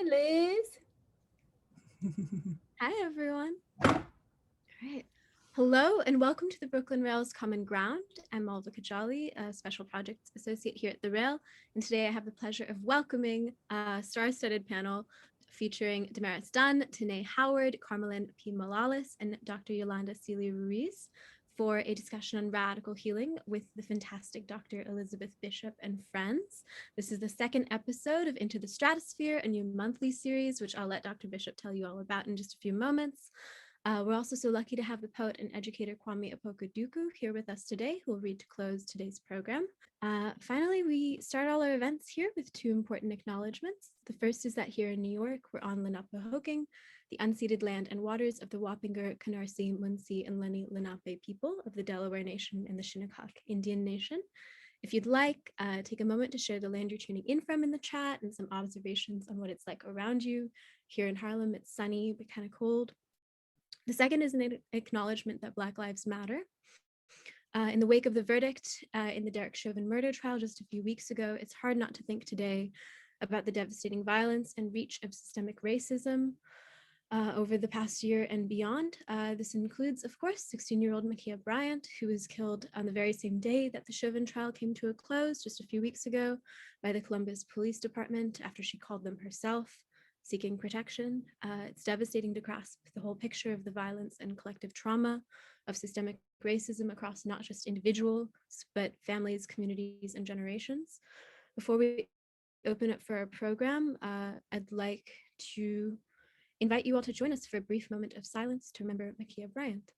Liz. Hi, everyone. All right. Hello, and welcome to the Brooklyn Rail's Common Ground. I'm Malva Kajali, a Special Projects Associate here at the Rail, and today I have the pleasure of welcoming a star-studded panel featuring Damaris Dunn, Tené Howard, Kwame Opoku-Duku, and Dr. Yolanda Sealey-Ruiz for a discussion on radical healing with the fantastic Dr. Elizabeth Bishop and friends. This is the second episode of Into the Stratosphere, a new monthly series, which I'll let Dr. Bishop tell you all about in just a few moments. We're also so lucky to have the poet and educator Kwame Opoku-Duku here with us today, who will read to close today's program. Finally, we start all our events here with two important acknowledgements. The first is that here in New York, we're on Lenapehoking, the unceded land and waters of the Wappinger, Canarsie, Munsee, and Lenni Lenape people of the Delaware Nation and the Shinnecock Indian Nation. If you'd like, take a moment to share the land you're tuning in from in the chat and some observations on what it's like around you. Here in Harlem, it's sunny, but kind of cold. The second is an acknowledgement that Black Lives Matter. In the wake of the verdict in the Derek Chauvin murder trial just a few weeks ago, it's hard not to think today about the devastating violence and reach of systemic racism over the past year and beyond. This includes, of course, 16-year-old Ma'Khia Bryant, who was killed on the very same day that the Chauvin trial came to a close just a few weeks ago by the Columbus Police Department after she called them herself, seeking protection. It's devastating to grasp the whole picture of the violence and collective trauma of systemic racism across not just individuals, but families, communities, and generations. Before we open up for our program, I'd like to invite you all to join us for a brief moment of silence to remember Ma'Khia Bryant.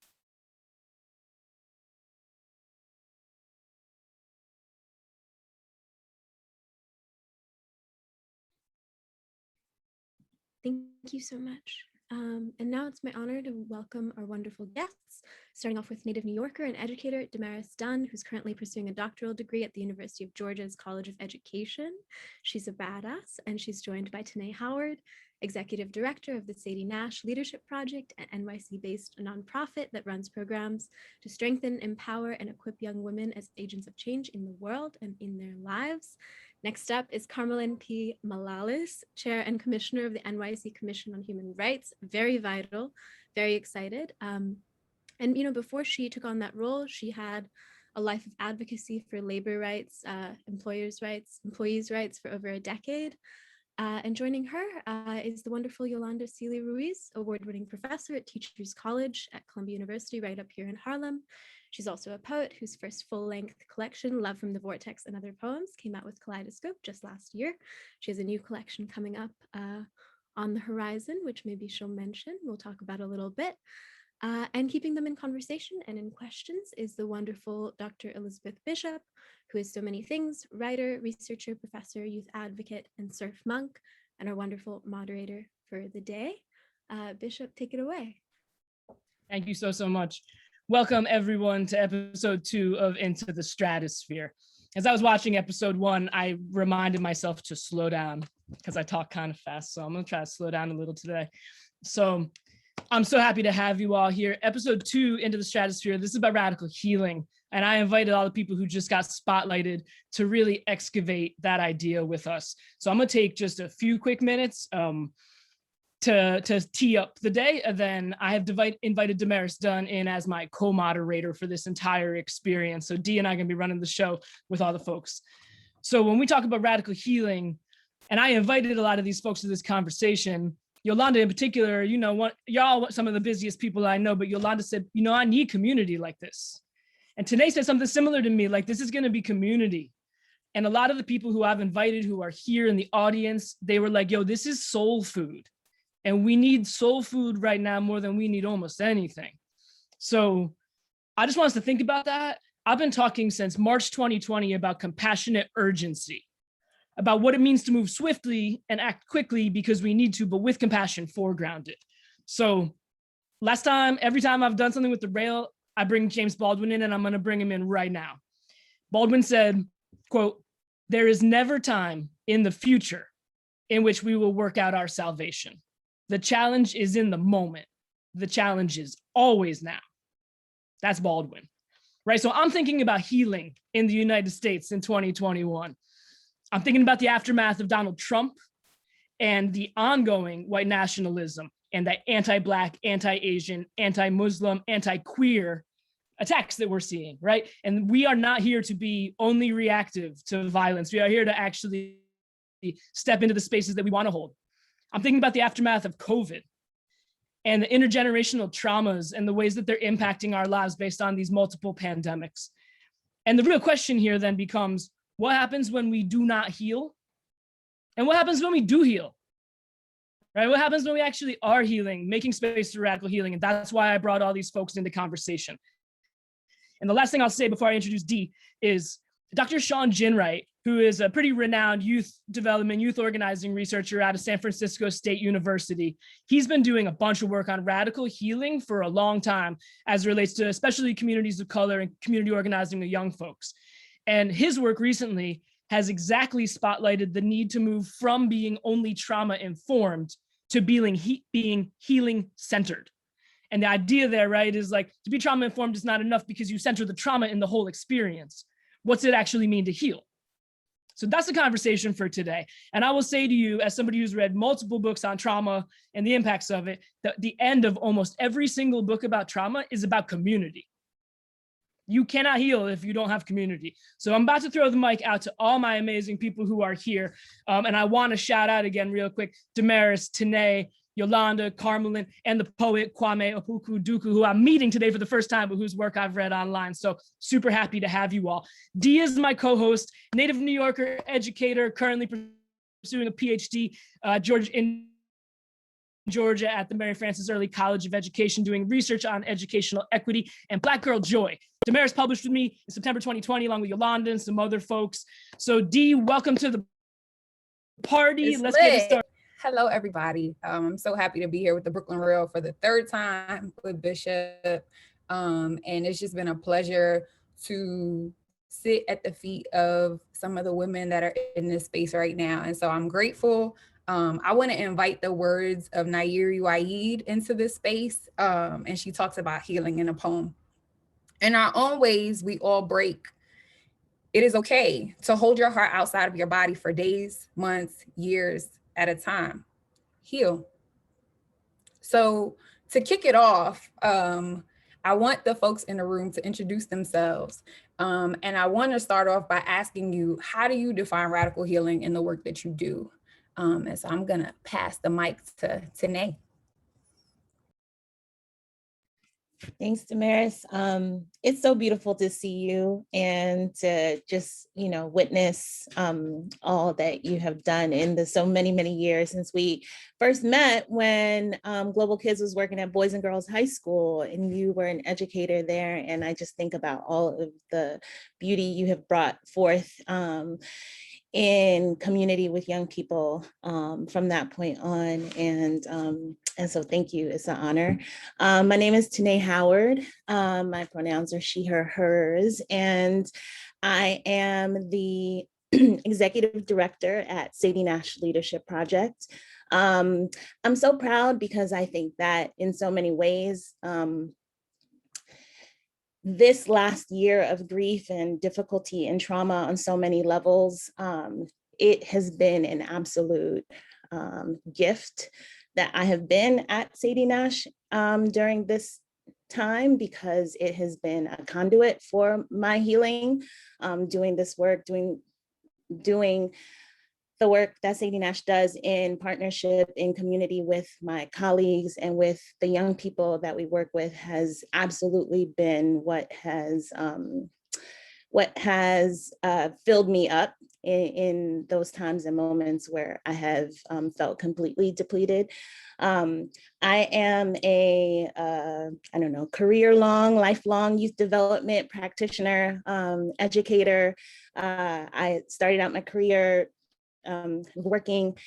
Thank you so much. And now it's my honor to welcome our wonderful guests, starting off with native New Yorker and educator Damaris Dunn, who's currently pursuing a doctoral degree at the University of Georgia's College of Education. She's a badass, and she's joined by Tanae Howard, executive director of the Sadie Nash Leadership Project, an NYC-based nonprofit that runs programs to strengthen, empower, and equip young women as agents of change in the world and in their lives. Next up is Carmelyn P. Malalis, Chair and Commissioner of the NYC Commission on Human Rights. Very vital, very excited. And before she took on that role, she had a life of advocacy for labor rights, employees' rights for over a decade. And joining her is the wonderful Yolanda Sealey-Ruiz, award-winning professor at Teachers College at Columbia University right up here in Harlem. She's also a poet whose first full-length collection, Love from the Vortex and Other Poems, came out with Kaleidoscope just last year. She has a new collection coming up on the horizon, which maybe she'll mention. We'll talk about a little bit. And keeping them in conversation and in questions is the wonderful Dr. Elizabeth Bishop, who is so many things: writer, researcher, professor, youth advocate, and surf monk, and our wonderful moderator for the day. Bishop, take it away. Thank you so much. Welcome everyone to episode 2 of Into the Stratosphere. As I was watching episode 1, I reminded myself to slow down because I talk kind of fast. So I'm gonna try to slow down a little today. So I'm so happy to have you all here. Episode 2, Into the Stratosphere. This is about radical healing. And I invited all the people who just got spotlighted to really excavate that idea with us. So I'm gonna take just a few quick minutes to tee up the day. And then I have invited Damaris Dunn in as my co-moderator for this entire experience. So Dee and I are gonna be running the show with all the folks. So when we talk about radical healing, and I invited a lot of these folks to this conversation, Yolanda in particular, y'all some of the busiest people I know, but Yolanda said, I need community like this. And Tené said something similar to me, like this is gonna be community. And a lot of the people who I've invited who are here in the audience, they were like, yo, this is soul food. And we need soul food right now more than we need almost anything. So I just want us to think about that. I've been talking since March 2020 about compassionate urgency, about what it means to move swiftly and act quickly because we need to, but with compassion foregrounded. So every time I've done something with the Rail, I bring James Baldwin in, and I'm gonna bring him in right now. Baldwin said, quote, "There is never time in the future in which we will work out our salvation. The challenge is in the moment. The challenge is always now." That's Baldwin, right? So I'm thinking about healing in the United States in 2021. I'm thinking about the aftermath of Donald Trump and the ongoing white nationalism and the anti-Black, anti-Asian, anti-Muslim, anti-queer attacks that we're seeing, right? And we are not here to be only reactive to violence. We are here to actually step into the spaces that we want to hold. I'm thinking about the aftermath of COVID and the intergenerational traumas and the ways that they're impacting our lives based on these multiple pandemics. And the real question here then becomes, what happens when we do not heal? And what happens when we do heal? Right? What happens when we actually are healing, making space for radical healing? And that's why I brought all these folks into conversation. And the last thing I'll say before I introduce Dee is Dr. Sean Ginwright, who is a pretty renowned youth development, youth organizing researcher out of San Francisco State University. He's been doing a bunch of work on radical healing for a long time as it relates to especially communities of color and community organizing of young folks. And his work recently has exactly spotlighted the need to move from being only trauma informed to being healing centered. And the idea there, right, is like to be trauma informed is not enough because you center the trauma in the whole experience. What's it actually mean to heal? So that's the conversation for today. And I will say to you, as somebody who's read multiple books on trauma and the impacts of it, that the end of almost every single book about trauma is about community. You cannot heal if you don't have community. So I'm about to throw the mic out to all my amazing people who are here. And I want to shout out again real quick, Damaris, Tanae, Yolanda, Carmelin, and the poet Kwame Opoku-Duku, who I'm meeting today for the first time, but whose work I've read online. So super happy to have you all. Dee is my co-host, native New Yorker, educator, currently pursuing a PhD in Georgia at the Mary Frances Early College of Education, doing research on educational equity and Black Girl Joy. Damaris published with me in September 2020, along with Yolanda and some other folks. So Dee, welcome to the party. Let's get it started. Hello, everybody. I'm so happy to be here with the Brooklyn Rail for the third time with Bishop. And it's just been a pleasure to sit at the feet of some of the women that are in this space right now. And so I'm grateful. I want to invite the words of Nairi Waid into this space. And she talks about healing in a poem. In our own ways, we all break. It is okay to hold your heart outside of your body for days, months, years at a time. Heal. So to kick it off, I want the folks in the room to introduce themselves. And I want to start off by asking you, how do you define radical healing in the work that you do? And so I'm going to pass the mic to Tanae. Thanks, Damaris. It's so beautiful to see you and to just, witness all that you have done in the so many, many years since we first met when Global Kids was working at Boys and Girls High School and you were an educator there. And I just think about all of the beauty you have brought forth in community with young people from that point on. And so thank you, it's an honor. My name is Tanae Howard. My pronouns are she, her, hers, and I am the executive director at Sadie Nash Leadership Project. I'm so proud because I think that in so many ways, this last year of grief and difficulty and trauma on so many levels, it has been an absolute gift that I have been at Sadie Nash during this time because it has been a conduit for my healing, doing this work, doing the work that Sadie Nash does in partnership, in community with my colleagues and with the young people that we work with has absolutely been what has filled me up in those times and moments where I have felt completely depleted. I am a, career-long, lifelong youth development practitioner, educator. I started out my career working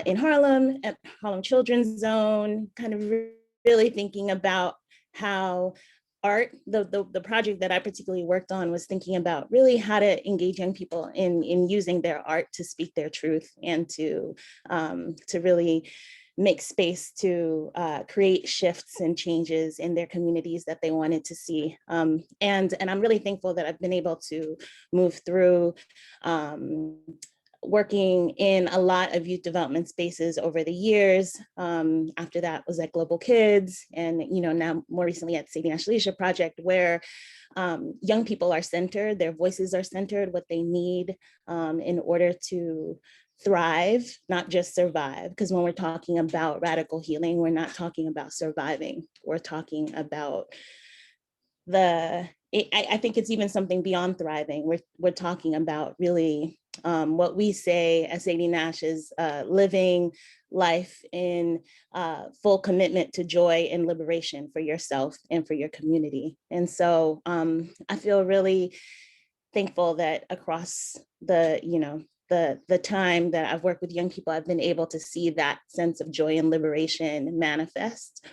in Harlem at Harlem Children's Zone, kind of really thinking about how art, the project that I particularly worked on was thinking about really how to engage young people in using their art to speak their truth and to really make space to create shifts and changes in their communities that they wanted to see. And I'm really thankful that I've been able to move through working in a lot of youth development spaces over the years. After that was at Global Kids, and now more recently at Sadie Nash Leadership Project, where young people are centered, their voices are centered, what they need in order to thrive, not just survive. Because when we're talking about radical healing, we're not talking about surviving. We're talking about I think it's even something beyond thriving. We're talking about really what we say as Sadie Nash is living life in full commitment to joy and liberation for yourself and for your community. And so I feel really thankful that across the time that I've worked with young people, I've been able to see that sense of joy and liberation manifest.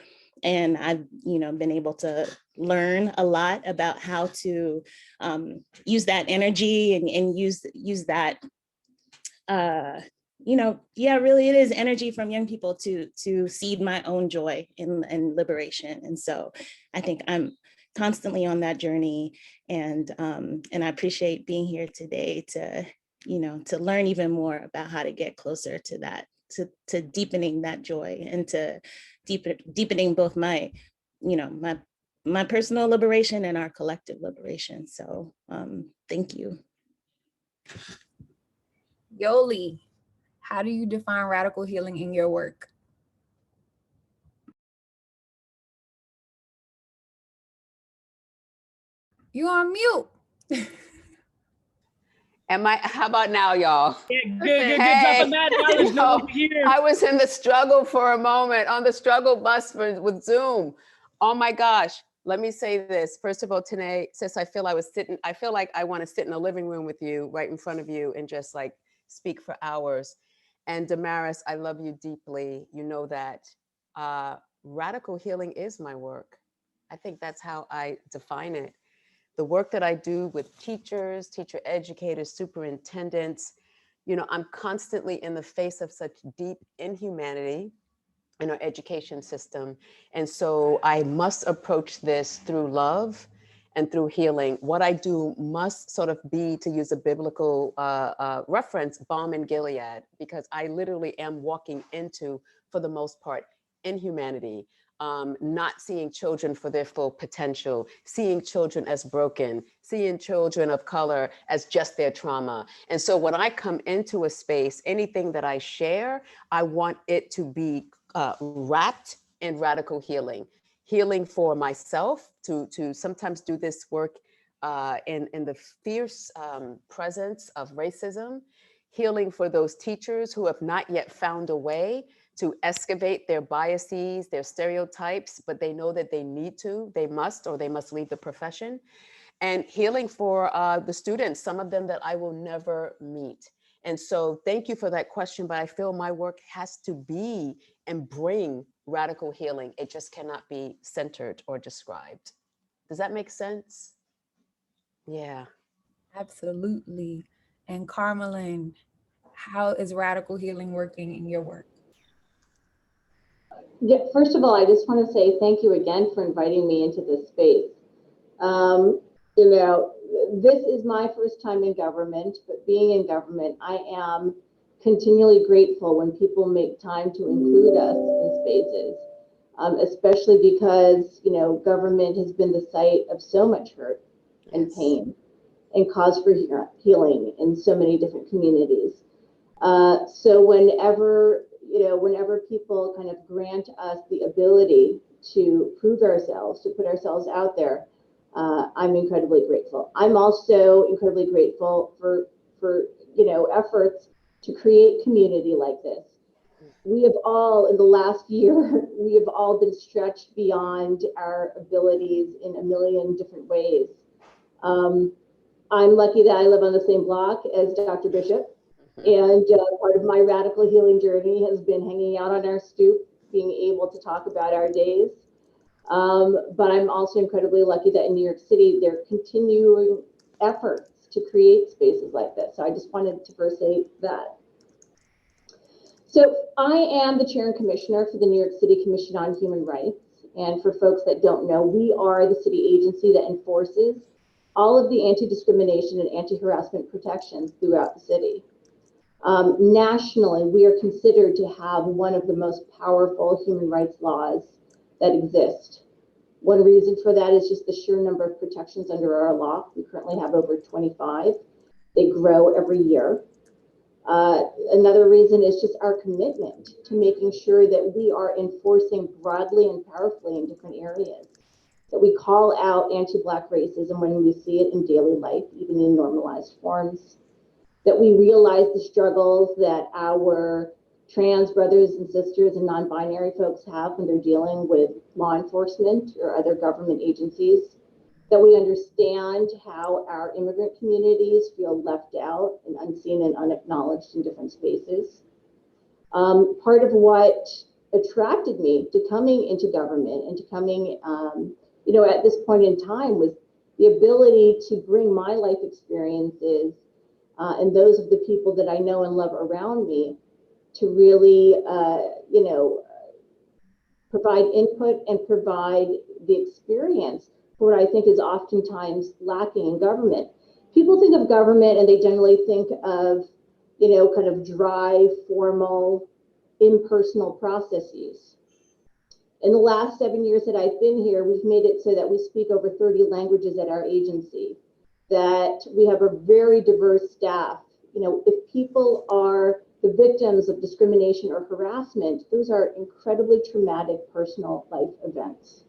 And I've been able to learn a lot about how to use that energy and use that really it is energy from young people to seed my own joy and liberation. And so I think I'm constantly on that journey, and I appreciate being here today to learn even more about how to get closer to that, to deepening that joy, and to deepening both my personal liberation and our collective liberation. So thank you. Yoli, how do you define radical healing in your work? You on mute. How about now, y'all? Yeah, good. Hey, Drop a mad knowledge note over here. I was in the struggle for a moment, on the struggle bus with Zoom. Oh my gosh. Let me say this. First of all, Tanae, sis, I feel like I want to sit in a living room with you, right in front of you, and just like speak for hours. And Damaris, I love you deeply. You know that. Radical healing is my work. I think that's how I define it. The work that I do with teachers, teacher educators, superintendents, I'm constantly in the face of such deep inhumanity in our education system. And so I must approach this through love and through healing. What I do must sort of be, to use a biblical reference, balm in Gilead, because I literally am walking into, for the most part, inhumanity. Not seeing children for their full potential, seeing children as broken, seeing children of color as just their trauma. And so when I come into a space, anything that I share, I want it to be wrapped in radical healing. Healing for myself, to sometimes do this work in the fierce presence of racism. Healing for those teachers who have not yet found a way to excavate their biases, their stereotypes, but they know that they need to, they must leave the profession. And healing for the students, some of them that I will never meet. And so thank you for that question, but I feel my work has to be and bring radical healing. It just cannot be centered or described. Does that make sense? Yeah. Absolutely. And Carmelyn, how is radical healing working in your work? Yeah, first of all, I just want to say thank you again for inviting me into this space. This is my first time in government, but being in government, I am continually grateful when people make time to include us in spaces, especially because, government has been the site of so much hurt and pain and cause for healing in so many different communities. So whenever people kind of grant us the ability to prove ourselves, to put ourselves out there, I'm incredibly grateful. I'm also incredibly grateful for efforts to create community like this. We have all, in the last year, we have all been stretched beyond our abilities in a million different ways. I'm lucky that I live on the same block as Dr. Bishop. And part of my radical healing journey has been hanging out on our stoop, being able to talk about our days. But I'm also incredibly lucky that in New York City, there are continuing efforts to create spaces like this. So I just wanted to first say that. So I am the chair and commissioner for the New York City Commission on Human Rights. And for folks that don't know, we are the city agency that enforces all of the anti-discrimination and anti-harassment protections throughout the city. Nationally, we are considered to have one of the most powerful human rights laws that exist. One reason for that is just the sheer number of protections under our law. We currently have over 25. They grow every year. Another reason is just our commitment to making sure that we are enforcing broadly and powerfully in different areas, that we call out anti-Black racism when we see it in daily life, even in normalized forms, that we realize the struggles that our trans brothers and sisters and non-binary folks have when they're dealing with law enforcement or other government agencies, that we understand how our immigrant communities feel left out and unseen and unacknowledged in different spaces. Part of what attracted me to coming into government and to coming, at this point in time was the ability to bring my life experiences and those of the people that I know and love around me to really, provide input and provide the experience for what I think is oftentimes lacking in government. People think of government and they generally think of, kind of dry, formal, impersonal processes. In the last 7 years that I've been here, we've made it so that we speak over 30 languages at our agency, that we have a very diverse staff. If people are the victims of discrimination or harassment, those are incredibly traumatic personal life events.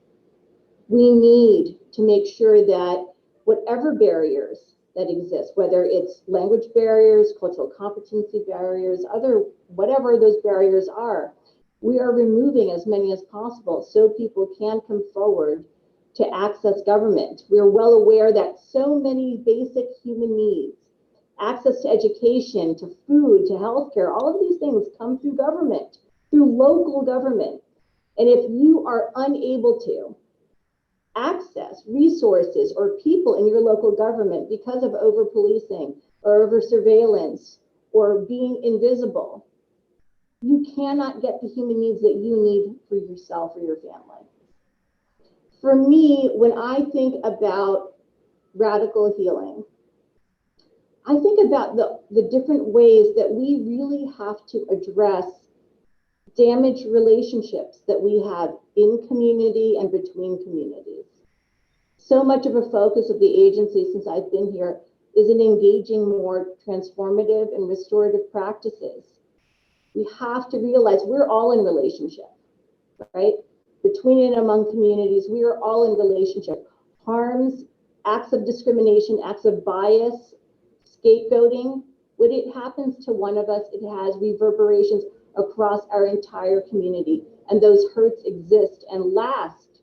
We need to make sure that whatever barriers that exist, whether it's language barriers, cultural competency barriers, whatever those barriers are, we are removing as many as possible so people can come forward to access government. We are well aware that so many basic human needs, access to education, to food, to healthcare, all of these things come through government, through local government. And if you are unable to access resources or people in your local government because of over-policing or over-surveillance or being invisible, you cannot get the human needs that you need for yourself or your family. For me, when I think about radical healing, I think about the different ways that we really have to address damaged relationships that we have in community and between communities. So much of a focus of the agency since I've been here is in engaging more transformative and restorative practices. We have to realize we're all in relationship, right? Between and among communities, we are all in relationship. Harms, acts of discrimination, acts of bias, scapegoating, when it happens to one of us, it has reverberations across our entire community. And those hurts exist and last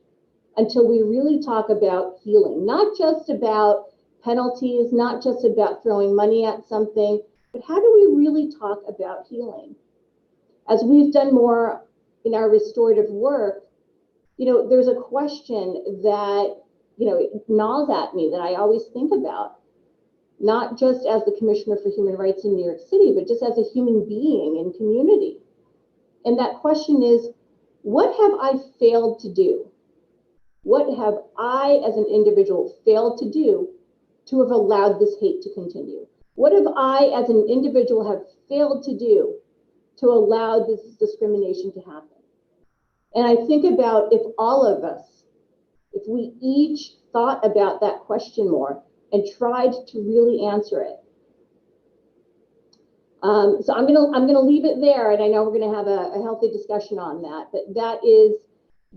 until we really talk about healing, not just about penalties, not just about throwing money at something, but how do we really talk about healing? As we've done more in our restorative work, there's a question that, gnaws at me that I always think about, not just as the Commissioner for Human Rights in New York City, but just as a human being in community. And that question is, what have I failed to do? What have I as an individual failed to do to have allowed this hate to continue? What have I as an individual have failed to do to allow this discrimination to happen? And I think about if all of us, if we each thought about that question more and tried to really answer it. So I'm gonna leave it there, and I know we're gonna have a healthy discussion on that, but that is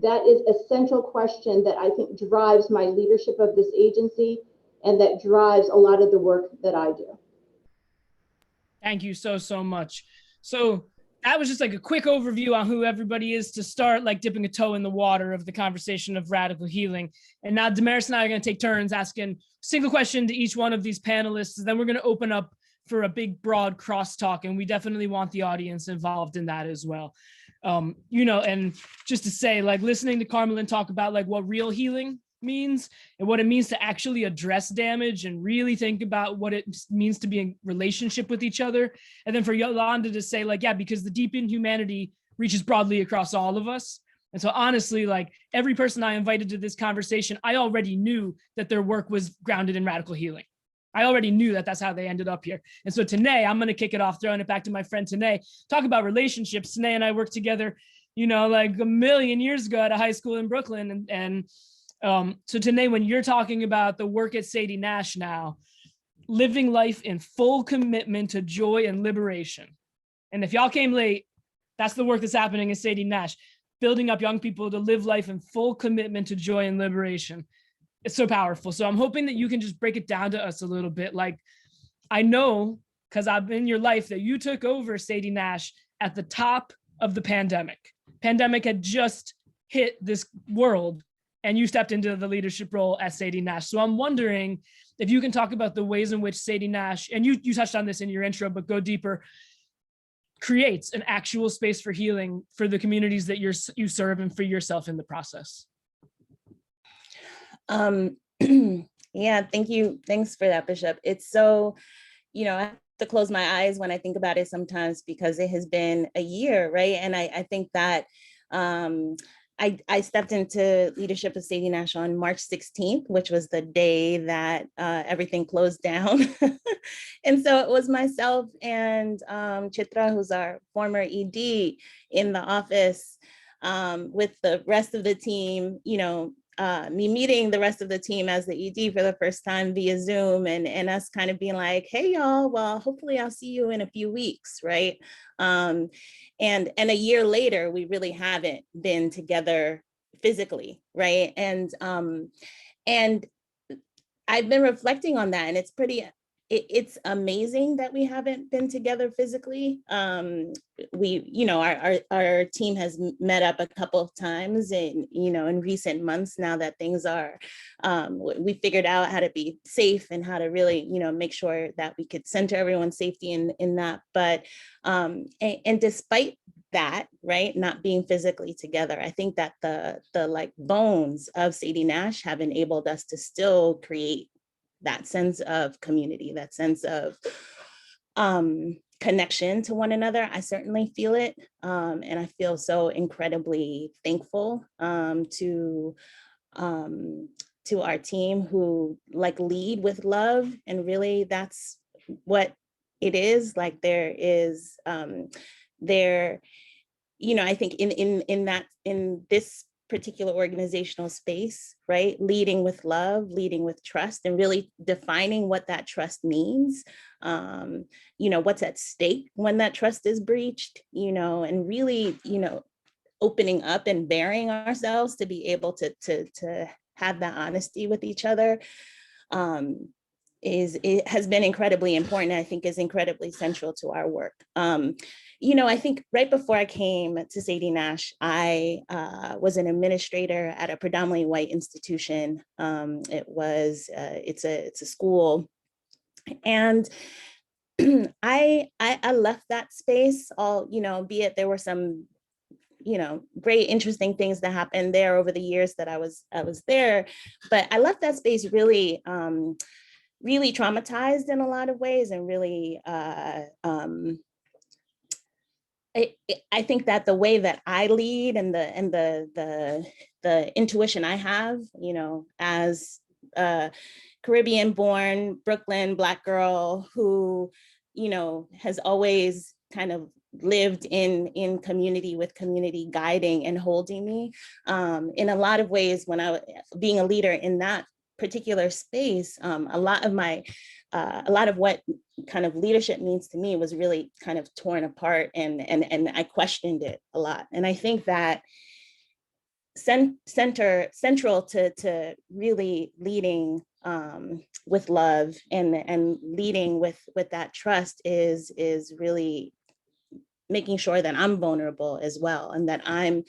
a central question that I think drives my leadership of this agency and that drives a lot of the work that I do. Thank you so much. So that was just like a quick overview on who everybody is to start, like dipping a toe in the water of the conversation of radical healing. And now Damaris and I are going to take turns asking a single question to each one of these panelists. And then we're going to open up for a big, broad crosstalk. And we definitely want the audience involved in that as well. And just to say, like, listening to Carmelyn talk about like what real healing means and what it means to actually address damage and really think about what it means to be in relationship with each other. And then for Yolanda to say like, yeah, because the deep inhumanity reaches broadly across all of us. And so honestly, like every person I invited to this conversation, I already knew that their work was grounded in radical healing. I already knew that that's how they ended up here. And so Tanae, I'm going to kick it off, throwing it back to my friend Tanae. Talk about relationships. Tanae and I worked together, like a million years ago at a high school in Brooklyn. So Tanae, when you're talking about the work at Sadie Nash now, living life in full commitment to joy and liberation. And if y'all came late, that's the work that's happening at Sadie Nash, building up young people to live life in full commitment to joy and liberation. It's so powerful. So I'm hoping that you can just break it down to us a little bit. Like, I know, because I've been in your life, that you took over Sadie Nash at the top of the pandemic. Pandemic had just hit this world, and you stepped into the leadership role at Sadie Nash. So I'm wondering if you can talk about the ways in which Sadie Nash, and you touched on this in your intro, but go deeper, creates an actual space for healing for the communities that you serve and for yourself in the process. Yeah, thank you. Thanks for that, Bishop. It's so, I have to close my eyes when I think about it sometimes, because it has been a year, right? And I think that I stepped into leadership of Sadie Nash on March 16th, which was the day that everything closed down. And so it was myself and Chitra, who's our former ED, in the office with the rest of the team, me meeting the rest of the team as the ED for the first time via Zoom, and us kind of being like, hey, y'all, well, hopefully I'll see you in a few weeks, right? And a year later, we really haven't been together physically, right? And I've been reflecting on that, and it's amazing that we haven't been together physically. Our team has met up a couple of times in recent months, now that things are, we figured out how to be safe and how to really, make sure that we could center everyone's safety in that. But, and despite that, right, not being physically together, I think that the like bones of Sadie Nash have enabled us to still create that sense of community, that sense of connection to one another. I certainly feel it. And I feel so incredibly thankful to our team, who lead with love. And really that's what it is. Like, there is I think in this particular organizational space, right? Leading with love, leading with trust, and really defining what that trust means. What's at stake when that trust is breached, and really, opening up and bearing ourselves to be able to have that honesty with each other. It has been incredibly important, and I think is incredibly central to our work. I think right before I came to Sadie Nash, I was an administrator at a predominantly white institution. It's a school, and I left that space. Albeit there were some, great, interesting things that happened there over the years that I was there, but I left that space really, really traumatized in a lot of ways, and really. I think that the way that I lead and the intuition I have, as a Caribbean-born Brooklyn Black girl who, has always kind of lived in community, with community guiding and holding me. In a lot of ways, when I was being a leader in that particular space, a lot of what kind of leadership means to me was really kind of torn apart, and I questioned it a lot. And I think that central to really leading with love and leading with that trust is really making sure that I'm vulnerable as well, and that I'm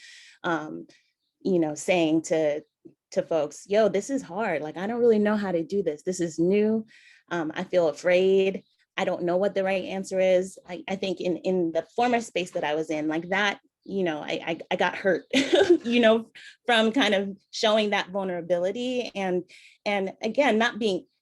saying to folks, yo, this is hard. Like, I don't really know how to do this. This is new. I feel afraid. I don't know what the right answer is. I think in the former space that I was in, like that, I got hurt, from kind of showing that vulnerability. And again,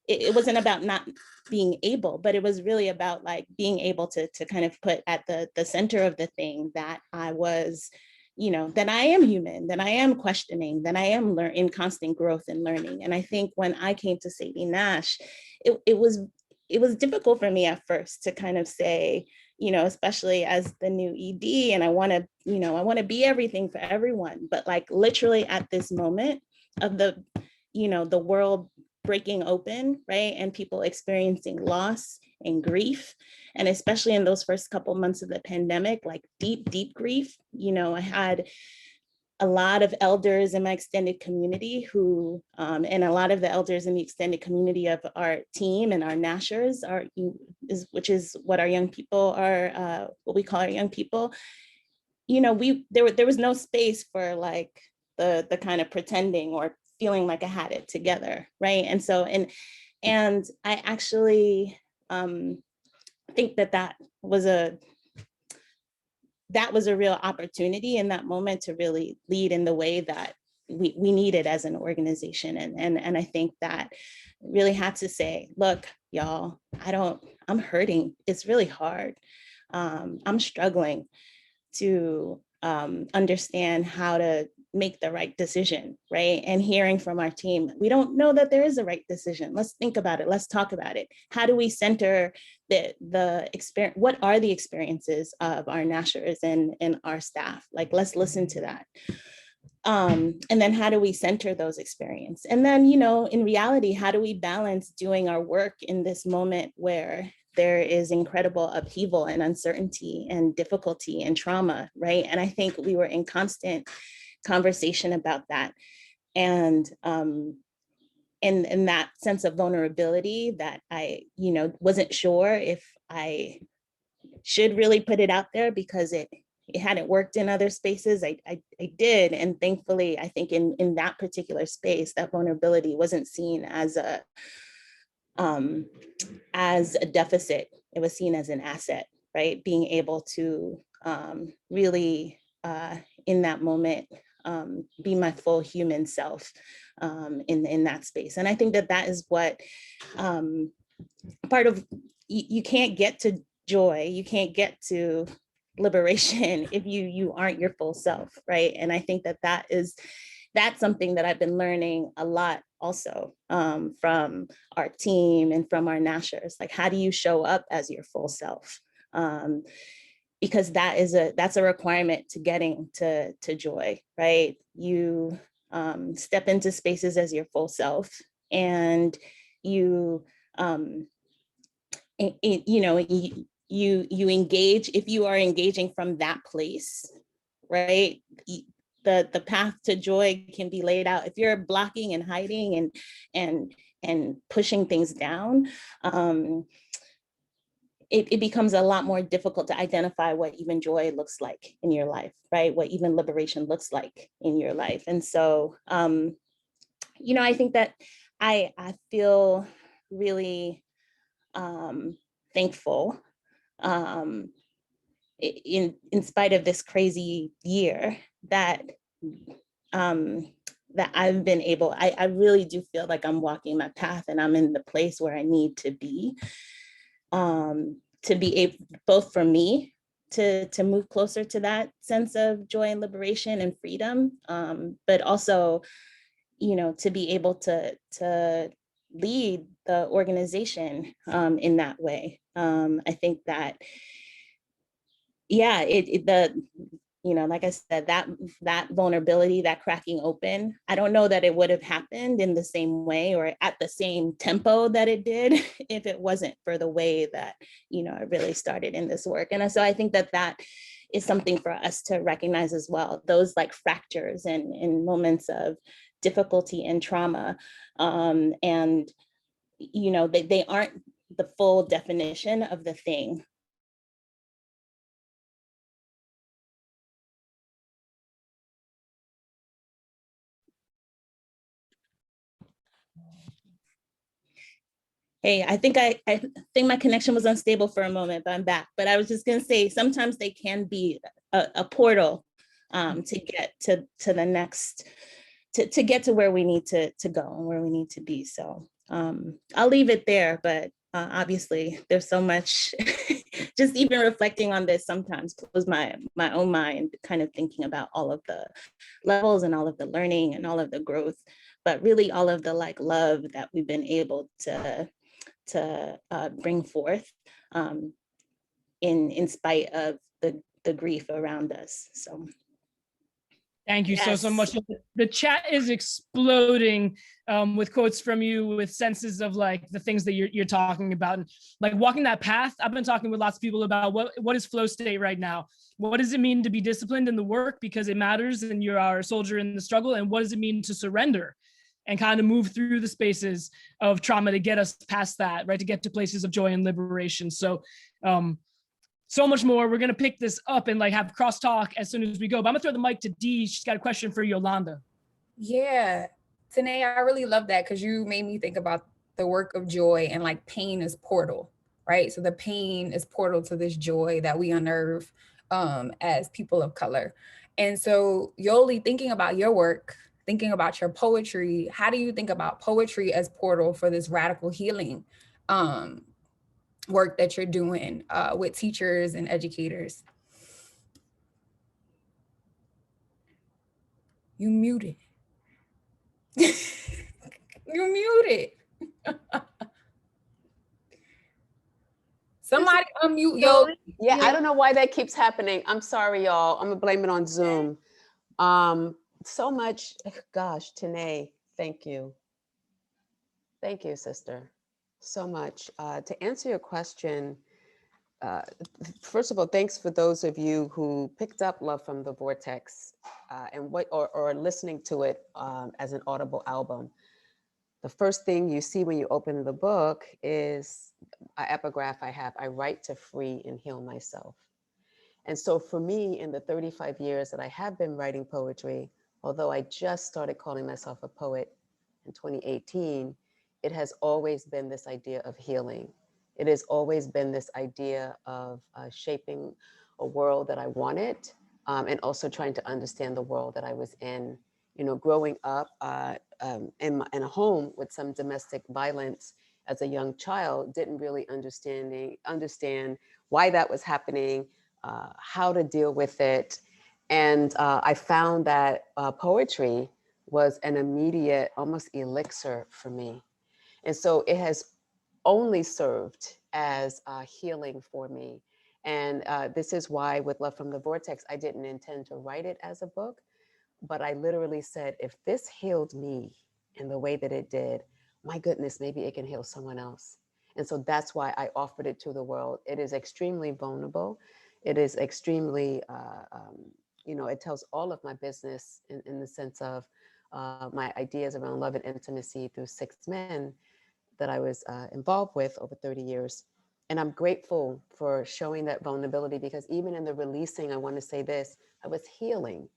it wasn't about not being able, but it was really about like being able to kind of put at the center of the thing that I was, that I am human, that I am questioning, that I am in constant growth and learning. And I think when I came to Sadie Nash, it was it was difficult for me at first to kind of say, especially as the new ED, and I want to be everything for everyone. But like literally at this moment of the world breaking open, right? And people experiencing loss and grief. And especially in those first couple months of the pandemic, like deep, deep grief. I had a lot of elders in my extended community who, and a lot of the elders in the extended community of our team and our Nashers which is what our young people are, what we call our young people. There was no space for like the kind of pretending or feeling like I had it together, right? And so, and I actually think that was a real opportunity in that moment to really lead in the way that we needed as an organization. And I think that really had to say, look, y'all, I'm hurting. It's really hard. I'm struggling to understand how to make the right decision, right? And hearing from our team, we don't know that there is a right decision. Let's think about it. Let's talk about it. How do we center the experience? What are the experiences of our Nashers and our staff? Like, let's listen to that. And then how do we center those experiences? And then, in reality, how do we balance doing our work in this moment where there is incredible upheaval and uncertainty and difficulty and trauma, right? And I think we were in constant conversation about that. And that sense of vulnerability that I, wasn't sure if I should really put it out there because it hadn't worked in other spaces. I did. And thankfully, I think in that particular space, that vulnerability wasn't seen as a deficit. It was seen as an asset, right? Being able to really, in that moment, be my full human self in that space. And I think that is what part of, you can't get to joy, you can't get to liberation if you aren't your full self, right? And I think that's something that I've been learning a lot also from our team and from our Nashers. Like, how do you show up as your full self? Because that's a requirement to getting to joy, right? You step into spaces as your full self, and you you engage. If you are engaging from that place, right? The path to joy can be laid out. If you're blocking and hiding and pushing things down, it becomes a lot more difficult to identify what even joy looks like in your life, right? What even liberation looks like in your life. And so, I think that I feel really thankful in spite of this crazy year that I've been able, I really do feel like I'm walking my path and I'm in the place where I need to be able, both for me to move closer to that sense of joy and liberation and freedom, but also, to be able to lead the organization in that way. I think that, yeah, like I said, that vulnerability, that cracking open, I don't know that it would have happened in the same way or at the same tempo that it did if it wasn't for the way that, I really started in this work. And so I think that is something for us to recognize as well, those like fractures and moments of difficulty and trauma. And, they aren't the full definition of the thing. Hey, I think my connection was unstable for a moment, but I'm back. But I was just going to say, sometimes they can be a portal to get to the next, to get to where we need to go and where we need to be. So I'll leave it there, but obviously there's so much, just even reflecting on this sometimes blows my own mind, kind of thinking about all of the levels and all of the learning and all of the growth, but really all of the like love that we've been able to to bring forth in spite of the grief around us. So. Thank you Yes. so much. The chat is exploding with quotes from you, with senses of like the things that you're talking about, and like walking that path. I've been talking with lots of people about what is flow state right now. What does it mean to be disciplined in the work because it matters and you're our soldier in the struggle? And what does it mean to surrender and kind of move through the spaces of trauma to get us past that, right? To get to places of joy and liberation. So, so much more. We're going to pick this up and like have crosstalk as soon as we go. But I'm going to throw the mic to Dee. She's got a question for Yolanda. Yeah, Tanae, I really love that because you made me think about the work of joy and like pain is portal, right? So the pain is portal to this joy that we unearth as people of color. And so Yoli, thinking about your work, thinking about your poetry, how do you think about poetry as portal for this radical healing work that you're doing with teachers and educators? You muted. You muted. Somebody unmute yo. Yeah, I don't know why that keeps happening. I'm sorry, y'all. I'm gonna blame it on Zoom. So much, gosh, Tanae, thank you. Thank you, sister, so much. To answer your question, first of all, thanks for those of you who picked up Love from the Vortex and or listening to it as an audible album. The first thing you see when you open the book is an epigraph I have: I write to free and heal myself. And so for me, in the 35 years that I have been writing poetry, although I just started calling myself a poet in 2018, it has always been this idea of healing. It has always been this idea of shaping a world that I wanted, and also trying to understand the world that I was in. You know, growing up in a home with some domestic violence as a young child, didn't really understand why that was happening, how to deal with it. And I found that poetry was an immediate, almost elixir for me. And so it has only served as healing for me. And this is why with Love from the Vortex, I didn't intend to write it as a book, but I literally said, if this healed me in the way that it did, my goodness, maybe it can heal someone else. And so that's why I offered it to the world. It is extremely vulnerable. It is extremely, it tells all of my business in the sense of my ideas around love and intimacy through 6 men that I was involved with over 30 years. And I'm grateful for showing that vulnerability, because even in the releasing, I want to say this, I was healing.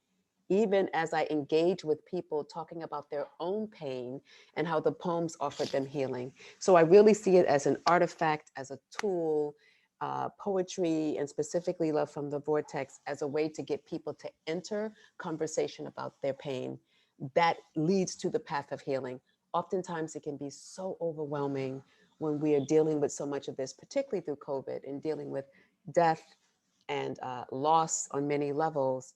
Even as I engage with people talking about their own pain and how the poems offered them healing. So I really see it as an artifact, as a tool, poetry, and specifically Love from the Vortex, as a way to get people to enter conversation about their pain. That leads to the path of healing. Oftentimes it can be so overwhelming when we are dealing with so much of this, particularly through COVID, and dealing with death and loss on many levels.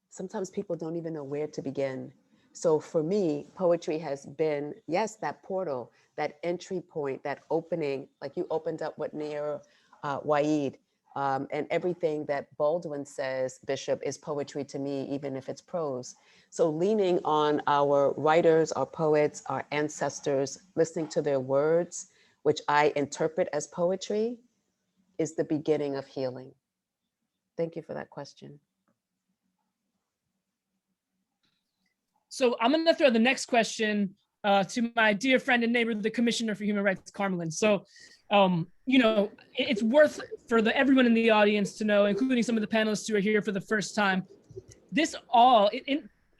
Sometimes people don't even know where to begin. So for me, poetry has been, yes, that portal, that entry point, that opening, like you opened up with Nir Waid, and everything that Baldwin says, Bishop, is poetry to me, even if it's prose. So leaning on our writers, our poets, our ancestors, listening to their words, which I interpret as poetry, is the beginning of healing. Thank you for that question. So I'm going to throw the next question to my dear friend and neighbor, the Commissioner for Human Rights, Carmelin. So, it's worth for everyone in the audience to know, including some of the panelists who are here for the first time, this all,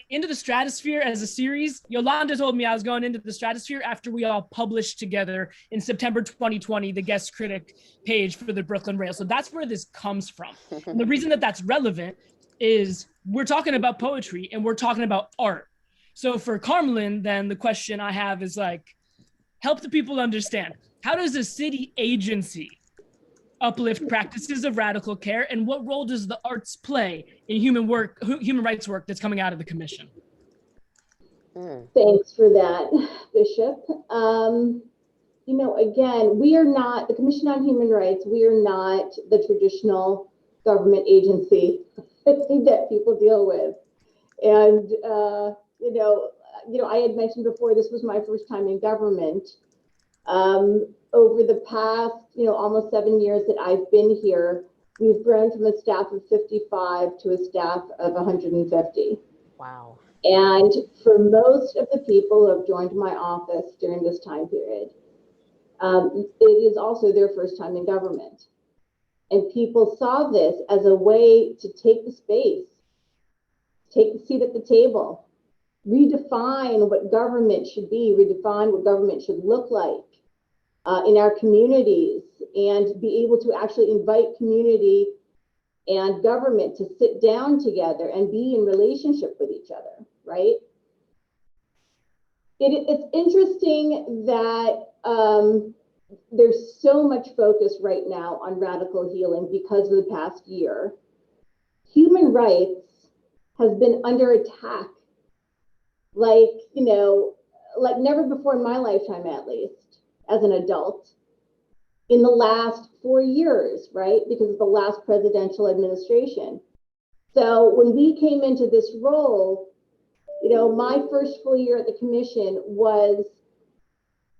Into the Stratosphere as a series, Yolanda told me I was going into the Stratosphere after we all published together in September 2020, the guest critic page for the Brooklyn Rail. So that's where this comes from. And the reason that that's relevant is we're talking about poetry and we're talking about art. So for Carmelin, then the question I have is like, help the people understand, how does a city agency uplift practices of radical care, and what role does the arts play in human rights work that's coming out of the commission? Thanks for that, Bishop. again, we are not, the Commission on Human Rights, we are not the traditional government agency that people deal with. And, I had mentioned before, this was my first time in government. Over the past, almost 7 years that I've been here, we've grown from a staff of 55 to a staff of 150. Wow. And for most of the people who have joined my office during this time period, it is also their first time in government. And people saw this as a way to take the space, take the seat at the table, redefine what government should be, redefine what government should look like in our communities, and be able to actually invite community and government to sit down together and be in relationship with each other, right? It's interesting that there's so much focus right now on radical healing because of the past year. Human rights has been under attack like never before in my lifetime, at least as an adult, in the last 4 years, right? Because of the last presidential administration. So when we came into this role, my first full year at the commission was,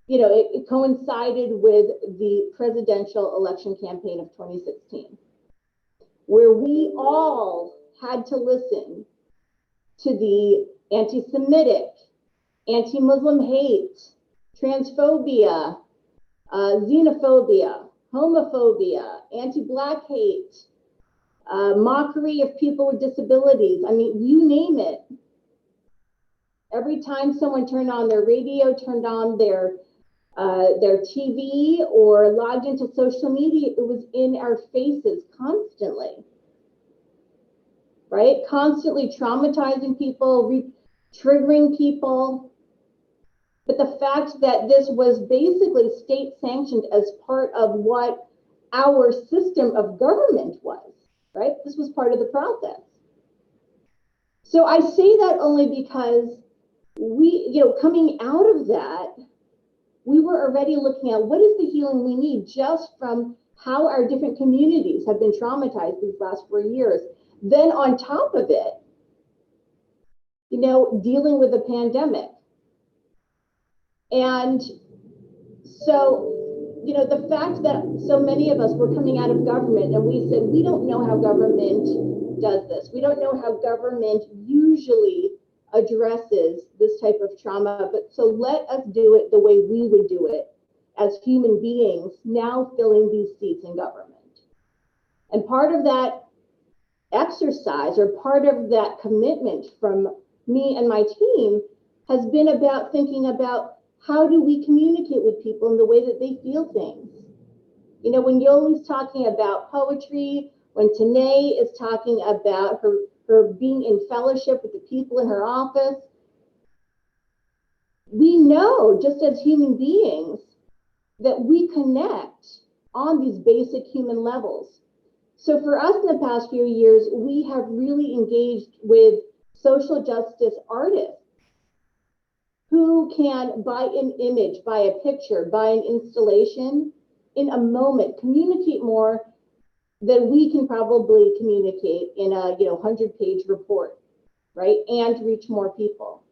it coincided with the presidential election campaign of 2016, where we all had to listen to the anti-Semitic, anti-Muslim hate, transphobia, xenophobia, homophobia, anti-Black hate, mockery of people with disabilities. I mean, you name it. Every time someone turned on their radio, turned on their TV, or logged into social media, it was in our faces constantly, right? Constantly traumatizing people, triggering people. But the fact that this was basically state sanctioned as part of what our system of government was, right? This was part of the process. So I say that only because we, coming out of that, we were already looking at what is the healing we need just from how our different communities have been traumatized these last 4 years. Then on top of it, dealing with the pandemic. And so, the fact that so many of us were coming out of government and we said, we don't know how government does this. We don't know how government usually addresses this type of trauma, but so let us do it the way we would do it as human beings now filling these seats in government. And part of that exercise, or part of that commitment from me and my team, has been about thinking about how do we communicate with people in the way that they feel things. When Yoli's talking about poetry, when Tanae is talking about her being in fellowship with the people in her office, we know just as human beings that we connect on these basic human levels. So for us in the past few years, we have really engaged with social justice artists who can, by an image, by a picture, by an installation, in a moment, communicate more than we can probably communicate in a 100-page report, right? And reach more people.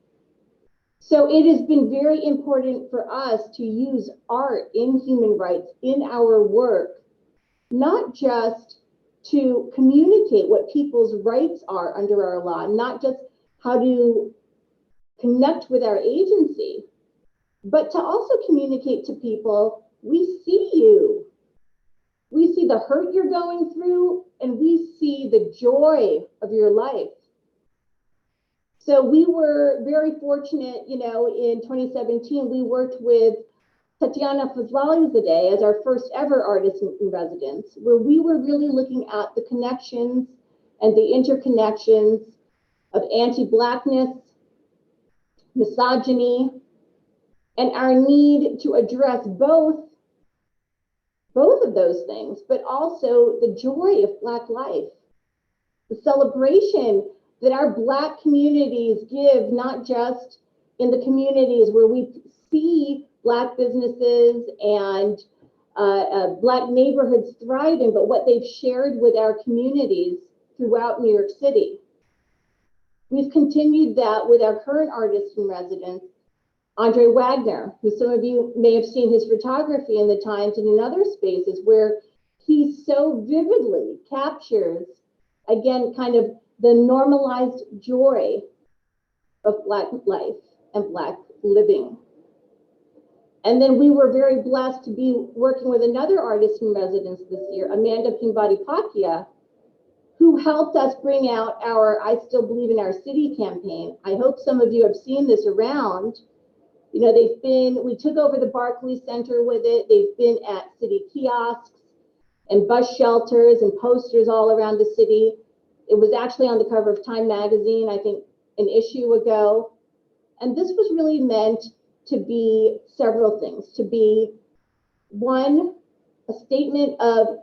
So it has been very important for us to use art in human rights in our work, not just to communicate what people's rights are under our law, not just how to connect with our agency, but to also communicate to people, we see you. We see the hurt you're going through, and we see the joy of your life. So we were very fortunate, in 2017, we worked with Tatiana Fazlalizadeh as our first ever artist in residence, where we were really looking at the connections and the interconnections of anti-Blackness, misogyny, and our need to address both of those things, but also the joy of Black life, the celebration that our Black communities give, not just in the communities where we see Black businesses and Black neighborhoods thriving, but what they've shared with our communities throughout New York City. We've continued that with our current artist in residence, Andre Wagner, who some of you may have seen his photography in the Times and in other spaces, where he so vividly captures, again, kind of the normalized joy of Black life and Black living. And then we were very blessed to be working with another artist in residence this year, Amanda Pimbadi-Pakia, who helped us bring out our I Still Believe in Our City campaign. I hope some of you have seen this around. You know, we took over the Barclays Center with it. They've been at city kiosks and bus shelters and posters all around the city. It was actually on the cover of Time magazine, I think an issue ago. And this was really meant to be several things, to be one, a statement of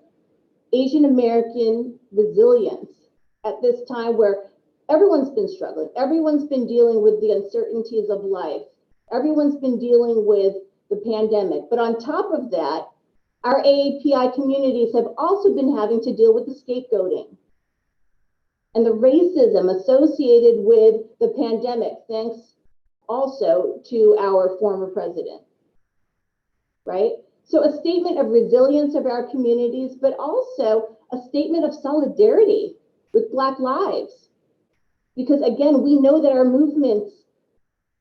Asian American resilience at this time where everyone's been struggling, everyone's been dealing with the uncertainties of life, everyone's been dealing with the pandemic. But on top of that, our AAPI communities have also been having to deal with the scapegoating and the racism associated with the pandemic, thanks also to our former president, right? So a statement of resilience of our communities, but also a statement of solidarity with Black lives. Because again, we know that our movements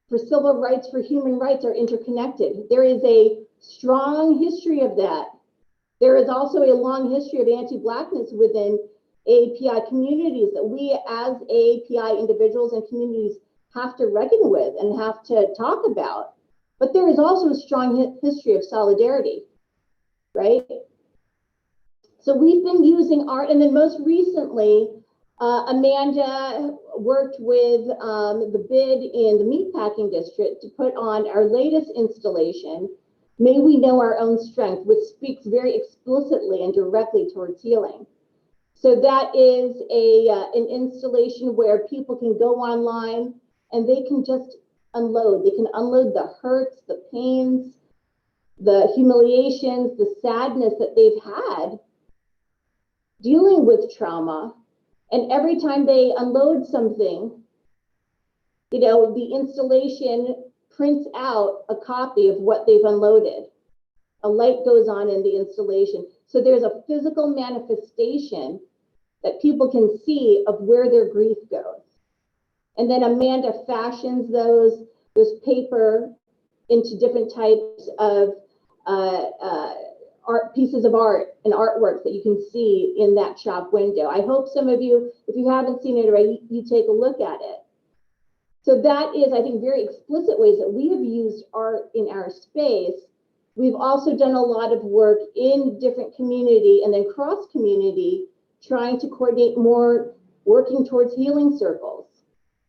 for civil rights, for human rights are interconnected. There is a strong history of that. There is also a long history of anti-Blackness within AAPI communities that we as AAPI individuals and communities have to reckon with and have to talk about. But there is also a strong history of solidarity, right? So we've been using art, and then most recently, Amanda worked with the bid in the Meatpacking District to put on our latest installation, May We Know Our Own Strength, which speaks very explicitly and directly towards healing. So that is an installation where people can go online and they can just unload. They can unload the hurts, the pains, the humiliations, the sadness that they've had dealing with trauma. And every time they unload something, you know, the installation prints out a copy of what they've unloaded. A light goes on in the installation. So there's a physical manifestation that people can see of where their grief goes. And then Amanda fashions those paper into different types of art, pieces of art and artworks that you can see in that shop window. I hope some of you, if you haven't seen it already, you take a look at it. So that is, I think, very explicit ways that we have used art in our space. We've also done a lot of work in different community and then cross community, trying to coordinate more, working towards healing circles.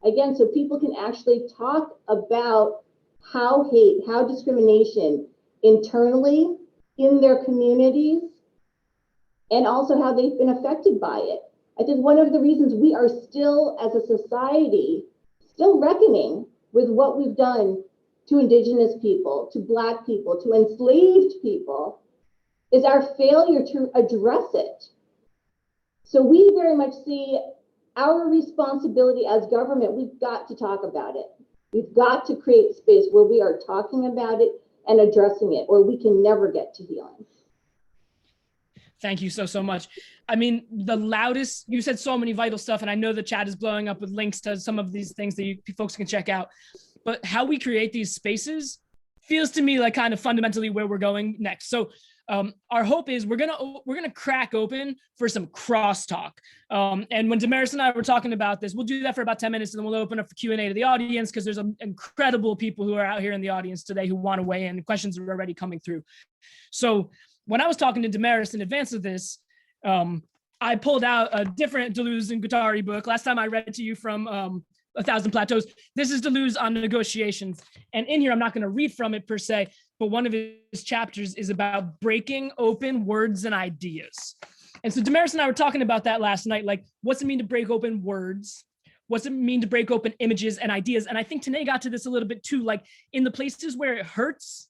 Again, so people can actually talk about how hate, how discrimination internally in their communities, and also how they've been affected by it. I think one of the reasons we are still, as a society, still reckoning with what we've done to Indigenous people, to Black people, to enslaved people, is our failure to address it. So we very much see our responsibility as government. We've got to talk about it. We've got to create space where we are talking about it and addressing it, or we can never get to healing. Thank you so much. I mean, the loudest, you said so many vital stuff, and I know the chat is blowing up with links to some of these things that you folks can check out. But how we create these spaces feels to me like kind of fundamentally where we're going next. So our hope is we're gonna crack open for some crosstalk. And when Damaris and I were talking about this, we'll do that for about 10 minutes, and then we'll open up for Q&A to the audience, because there's incredible people who are out here in the audience today who want to weigh in. Questions are already coming through. So when I was talking to Damaris in advance of this, I pulled out a different Deleuze and Guattari book. Last time I read it to you from 1,000 Plateaus. This is Deleuze on negotiations. And in here, I'm not going to read from it per se, but one of his chapters is about breaking open words and ideas. And so Damaris and I were talking about that last night. Like, what's it mean to break open words? What's it mean to break open images and ideas? And I think Tanae got to this a little bit too, like in the places where it hurts,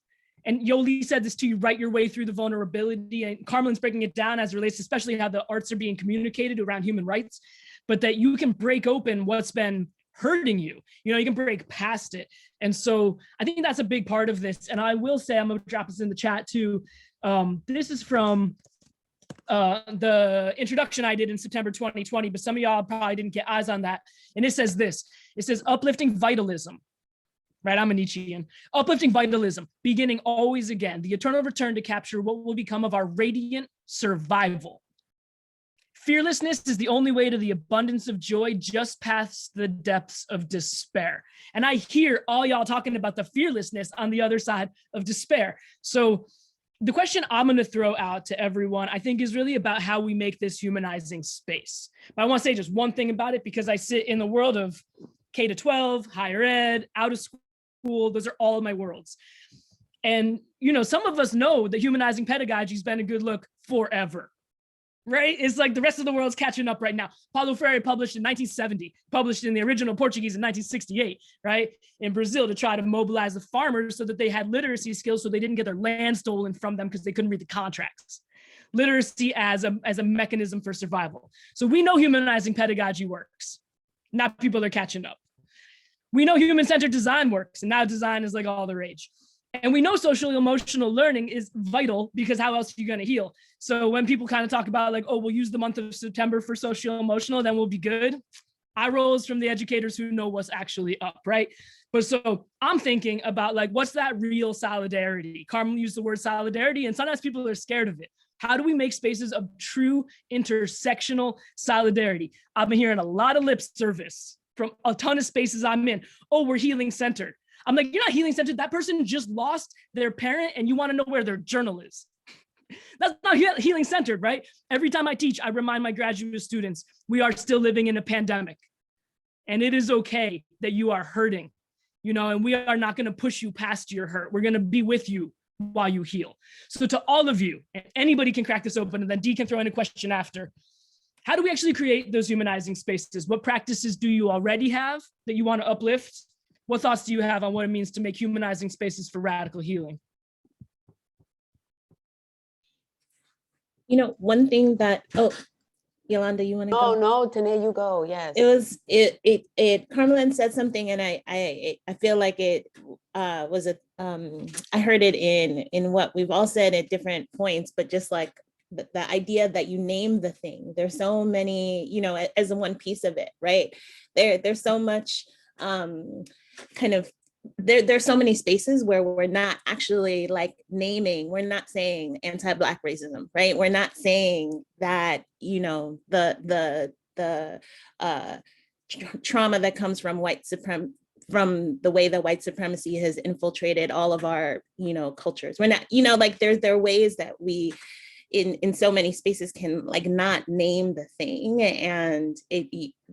and Yoli said this to you, write your way through the vulnerability, and Carmelin's breaking it down as it relates, especially how the arts are being communicated around human rights, but that you can break open what's been hurting you. You know, you can break past it. And so I think that's a big part of this. And I will say, I'm gonna drop this in the chat too. This is from the introduction I did in September 2020, but some of y'all probably didn't get eyes on that. And it says this, it says uplifting vitalism, right? I'm a Nietzschean. Uplifting vitalism, beginning always again, the eternal return to capture what will become of our radiant survival. Fearlessness is the only way to the abundance of joy just past the depths of despair. And I hear all y'all talking about the fearlessness on the other side of despair. So the question I'm going to throw out to everyone, I think, is really about how we make this humanizing space. But I want to say just one thing about it, because I sit in the world of K to 12, higher ed, out of school. Those are all my worlds. And, you know, some of us know that humanizing pedagogy has been a good look forever. Right? It's like the rest of the world's catching up right now. Paulo Freire published in 1970, published in the original Portuguese in 1968, right? In Brazil, to try to mobilize the farmers so that they had literacy skills so they didn't get their land stolen from them because they couldn't read the contracts. Literacy as a mechanism for survival. So we know humanizing pedagogy works. Now people are catching up. We know human-centered design works, and now design is like all the rage. And we know social emotional learning is vital, because how else are you going to heal? So when people kind of talk about like, oh, we'll use the month of September for social emotional, then we'll be good. Eye rolls from the educators who know what's actually up, right? But so I'm thinking about like, what's that real solidarity? Carmen used the word solidarity, and sometimes people are scared of it. How do we make spaces of true intersectional solidarity? I've been hearing a lot of lip service from a ton of spaces I'm in. Oh, we're healing centered. I'm like, you're not healing centered. That person just lost their parent and you want to know where their journal is. That's not healing centered, right? Every time I teach, I remind my graduate students, we are still living in a pandemic. And it is okay that you are hurting, you know, and we are not going to push you past your hurt. We're going to be with you while you heal. So to all of you, and anybody can crack this open, and then Dee can throw in a question after. How do we actually create those humanizing spaces? What practices do you already have that you want to uplift? What thoughts do you have on what it means to make humanizing spaces for radical healing? You know, one thing that, oh, Yolanda, you want to go? No, Tanae, you go. Yes. Carmelin said something, and I feel like it was I heard it in what we've all said at different points, but just like the idea that you name the thing. There's so many, you know, as one piece of it, right? There's so much there's so many spaces where we're not actually like naming, we're not saying anti-Black racism, right? We're not saying that, you know, the trauma that comes from from the way that white supremacy has infiltrated all of our, you know, cultures. We're not, you know, like there are ways that we in so many spaces can like not name the thing, and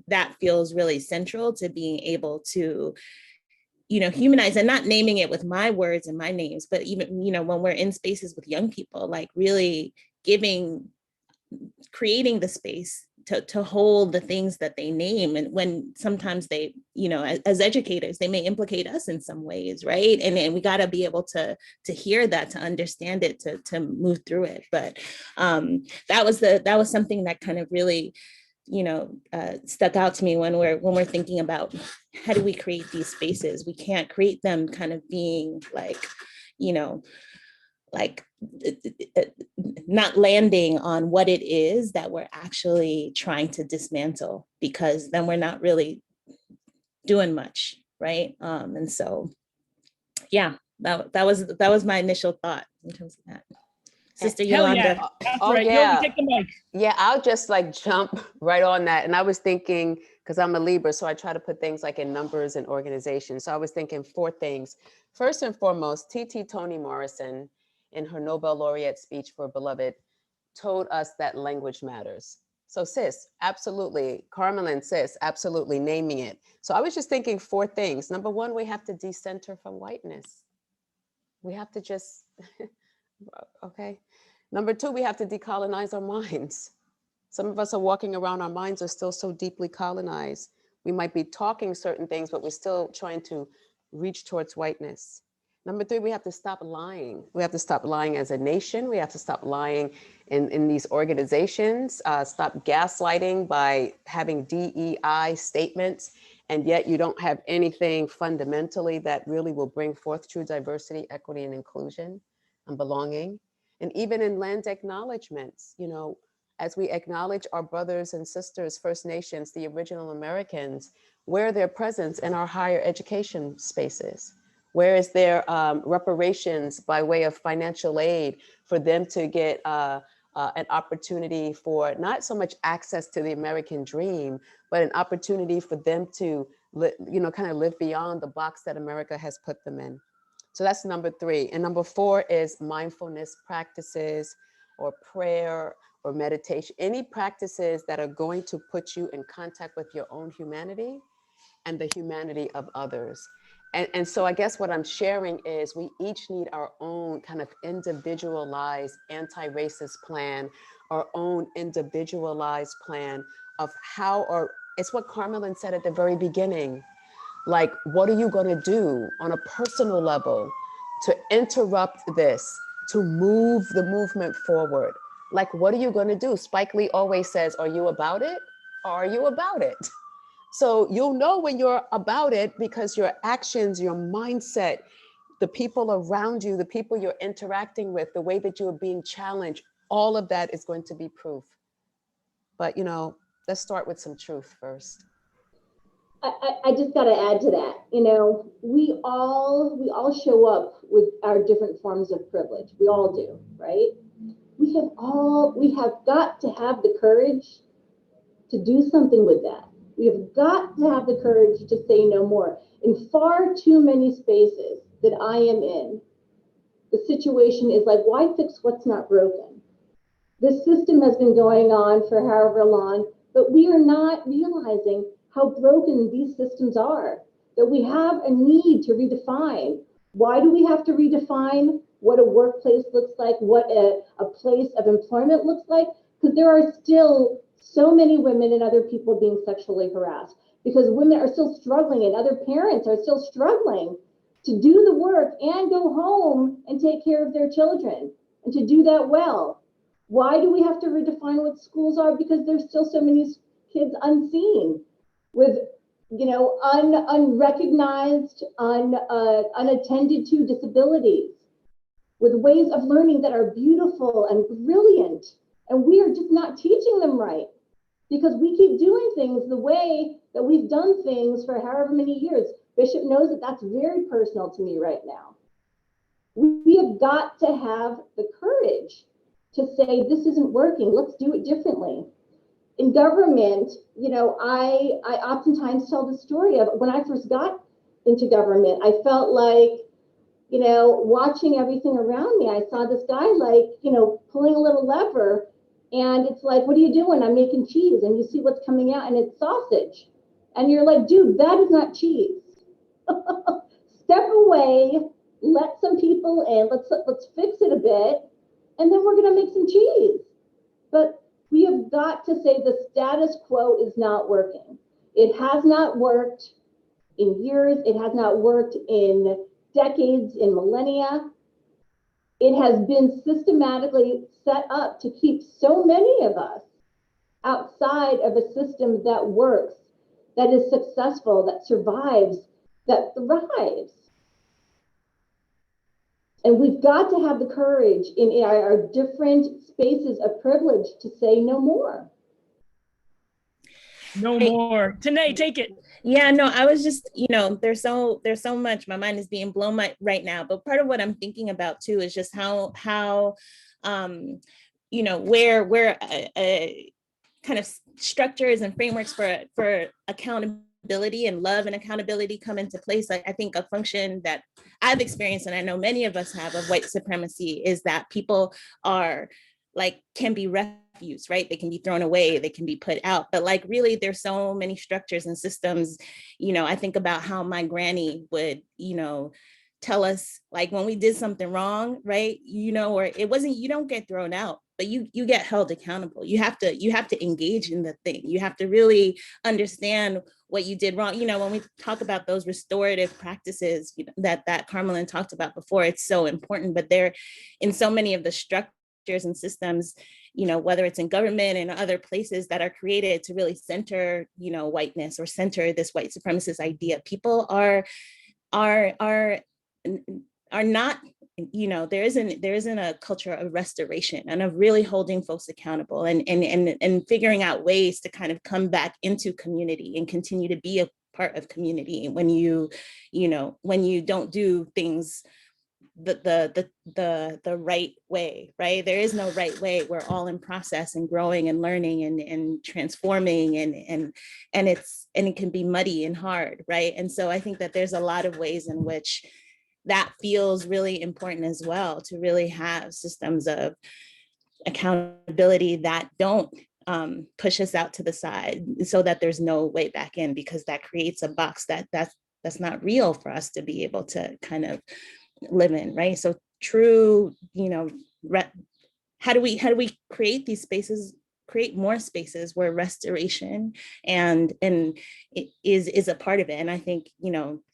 that feels really central to being able to, you know, humanize, and not naming it with my words and my names, but even, you know, when we're in spaces with young people, like really creating the space to hold the things that they name. And when sometimes they, you know, as educators, they may implicate us in some ways, right? And we got to be able to hear that, to understand it, to move through it. But that was something that kind of really, you know, stuck out to me when we're thinking about how do we create these spaces. We can't create them kind of being like, you know, like not landing on what it is that we're actually trying to dismantle, because then we're not really doing much, right? And so, yeah, that was my initial thought in terms of that. Sister Yolanda. Yeah. Oh, right. yeah. Take the mic. Yeah, I'll just like jump right on that. And I was thinking, because I'm a Libra, so I try to put things like in numbers and organization. So I was thinking 4 things. First and foremost, T.T. Toni Morrison, in her Nobel laureate speech for Beloved, told us that language matters. So sis, absolutely. Carmelin, sis, absolutely, naming it. So I was just thinking 4 things. Number 1, we have to decenter from whiteness. We have to just, okay. Number 2, we have to decolonize our minds. Some of us are walking around, our minds are still so deeply colonized. We might be talking certain things, but we're still trying to reach towards whiteness. Number three, we have to stop lying. We have to stop lying as a nation. We have to stop lying in these organizations, stop gaslighting by having DEI statements, and yet you don't have anything fundamentally that really will bring forth true diversity, equity, and inclusion and belonging. And even in land acknowledgements, you know, as we acknowledge our brothers and sisters, First Nations, the original Americans, where their presence in our higher education spaces? Where is their reparations by way of financial aid for them to get an opportunity for not so much access to the American dream, but an opportunity for them to, you know, kind of live beyond the box that America has put them in. So that's number three. And number four is mindfulness practices or prayer or meditation, any practices that are going to put you in contact with your own humanity and the humanity of others. And so I guess what I'm sharing is we each need our own kind of individualized anti-racist plan, our own individualized plan of how, or it's what Carmelyn said at the very beginning, like, what are you gonna do on a personal level to interrupt this, to move the movement forward? Like, what are you gonna do? Spike Lee always says, are you about it? Or are you about it? So you'll know when you're about it because your actions, your mindset, the people around you, the people you're interacting with, the way that you're being challenged, all of that is going to be proof. But, you know, let's start with some truth first. I just got to add to that. You know, we all show up with our different forms of privilege. We all do, right? We have got to have the courage to do something with that. We have got to have the courage to say no more. In far too many spaces that I am in, the situation is like, why fix what's not broken? This system has been going on for however long, but we are not realizing how broken these systems are, that we have a need to redefine. Why do we have to redefine what a workplace looks like, what a place of employment looks like? Because there are still so many women and other people being sexually harassed, because women are still struggling and other parents are still struggling to do the work and go home and take care of their children and to do that well. Why do we have to redefine what schools are? Because there's still so many kids unseen with, you know, unrecognized, unattended to disabilities, with ways of learning that are beautiful and brilliant. And we are just not teaching them right because we keep doing things the way that we've done things for however many years. Bishop knows that that's very personal to me right now. We have got to have the courage to say, this isn't working, let's do it differently. In government, you know, I oftentimes tell the story of when I first got into government, I felt like, you know, watching everything around me, I saw this guy like, you know, pulling a little lever and it's like, what are you doing? I'm making cheese, and you see what's coming out and it's sausage. And you're like, dude, that is not cheese. Step away, let some people in, let's fix it a bit, and then we're gonna make some cheese. But we have got to say the status quo is not working. It has not worked in years. It has not worked in decades, in millennia. It has been systematically set up to keep so many of us outside of a system that works, that is successful, that survives, that thrives. And we've got to have the courage in our different spaces of privilege to say no more. No more. Tanae, take it. Yeah, no, I was just, you know, there's so much, my mind is being blown right now. But part of what I'm thinking about too is just how you know, where kind of structures and frameworks for accountability and love and accountability come into place. I think a function that I've experienced, and I know many of us have, of white supremacy is that people are like, can be refuse, right? They can be thrown away, they can be put out, but like really there's so many structures and systems. You know, I think about how my granny would, you know, tell us like when we did something wrong, right? You know, or it wasn't, you don't get thrown out, but you get held accountable. You have to engage in the thing. You have to really understand what you did wrong. When we talk about those restorative practices that Carmelyn talked about before, it's so important, but they're in so many of the structures and systems, whether it's in government and other places that are created to really center, whiteness or center this white supremacist idea. People are not, there isn't a culture of restoration and of really holding folks accountable and figuring out ways to kind of come back into community and continue to be a part of community when you don't do things the right way, right? There is no right way. We're all in process and growing and learning and transforming and it can be muddy and hard, right? And so I think that there's a lot of ways in which that feels really important as well, to really have systems of accountability that don't push us out to the side so that there's no way back in, because that creates a box that's not real for us to be able to kind of live in, right? So true, how do we create these spaces, create more spaces where restoration and it is a part of it. And I think,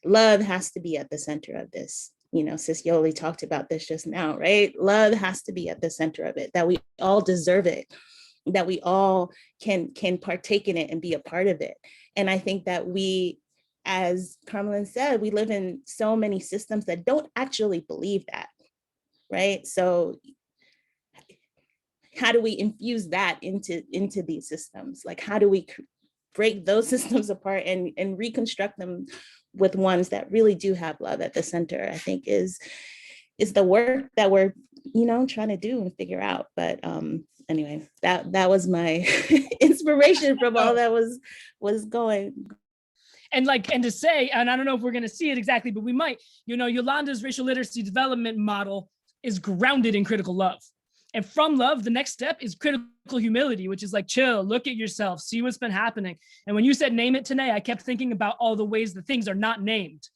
love has to be at the center of this. Sis Yoli talked about this just now, right? Love has to be at the center of it, that we all deserve it, that we all can partake in it and be a part of it. And I think that we, as Carmelyn said, we live in so many systems that don't actually believe that, right? So how do we infuse that into these systems? Like, how do we break those systems apart and reconstruct them with ones that really do have love at the center? I think is the work that we're, trying to do and figure out. But anyway, that was my inspiration from all that was going. And to say, and I don't know if we're going to see it exactly, but we might, Yolanda's racial literacy development model is grounded in critical love. And from love, the next step is critical humility, which is chill, look at yourself, see what's been happening. And when you said name it today, I kept thinking about all the ways that things are not named,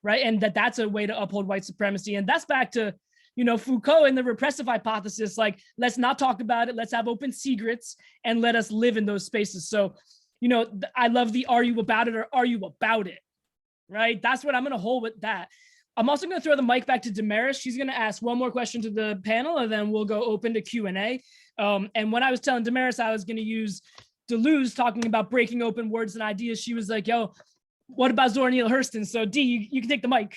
right? And that's a way to uphold white supremacy. And that's back to, Foucault and the repressive hypothesis, let's not talk about it, let's have open secrets and let us live in those spaces. So, I love the are you about it or are you about it, right? That's what I'm going to hold with that. I'm also going to throw the mic back to Damaris. She's going to ask one more question to the panel, and then we'll go open to Q&A. And when I was telling Damaris I was going to use Deleuze talking about breaking open words and ideas, she was like, yo, what about Zora Neale Hurston? So D, you can take the mic.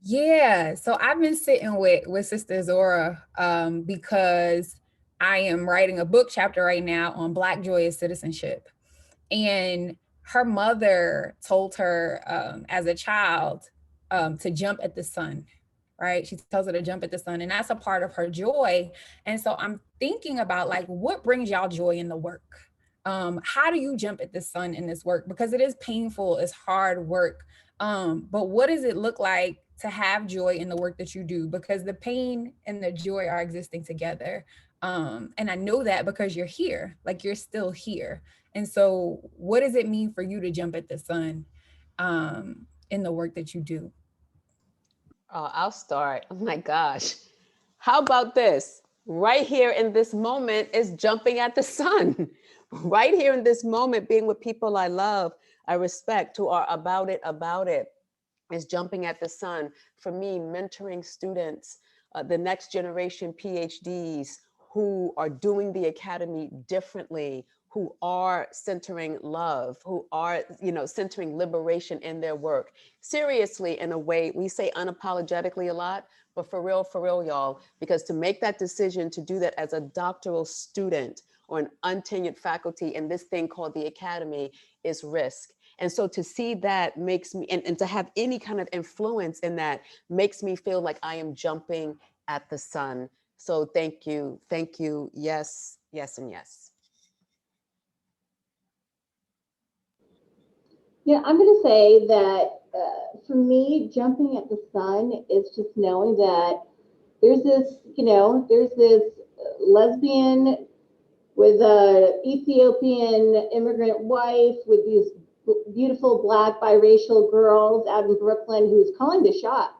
Yeah, so I've been sitting with Sister Zora because I am writing a book chapter right now on Black joyous citizenship. And her mother told her as a child to jump at the sun, right? She tells her to jump at the sun, and that's a part of her joy. And so I'm thinking about what brings y'all joy in the work? How do you jump at the sun in this work? Because it is painful, it's hard work. But what does it look like to have joy in the work that you do? Because the pain and the joy are existing together. And I know that because you're here, you're still here. And so what does it mean for you to jump at the sun in the work that you do? Oh, I'll start. Oh my gosh. How about this? Right here in this moment is jumping at the sun. Right here in this moment, being with people I love, I respect, who are about it, is jumping at the sun. For me, mentoring students, the next generation PhDs who are doing the academy differently, who are centering love, who are, centering liberation in their work. Seriously, in a way, we say unapologetically a lot, but for real, y'all, because to make that decision to do that as a doctoral student or an untenured faculty in this thing called the academy is risk. And so to see that makes me, and to have any kind of influence in that makes me feel like I am jumping at the sun. So thank you. Yes, yes, and yes. Yeah, I'm going to say that for me, jumping at the sun is just knowing that there's this lesbian with a Ethiopian immigrant wife with these beautiful Black biracial girls out in Brooklyn who's calling the shots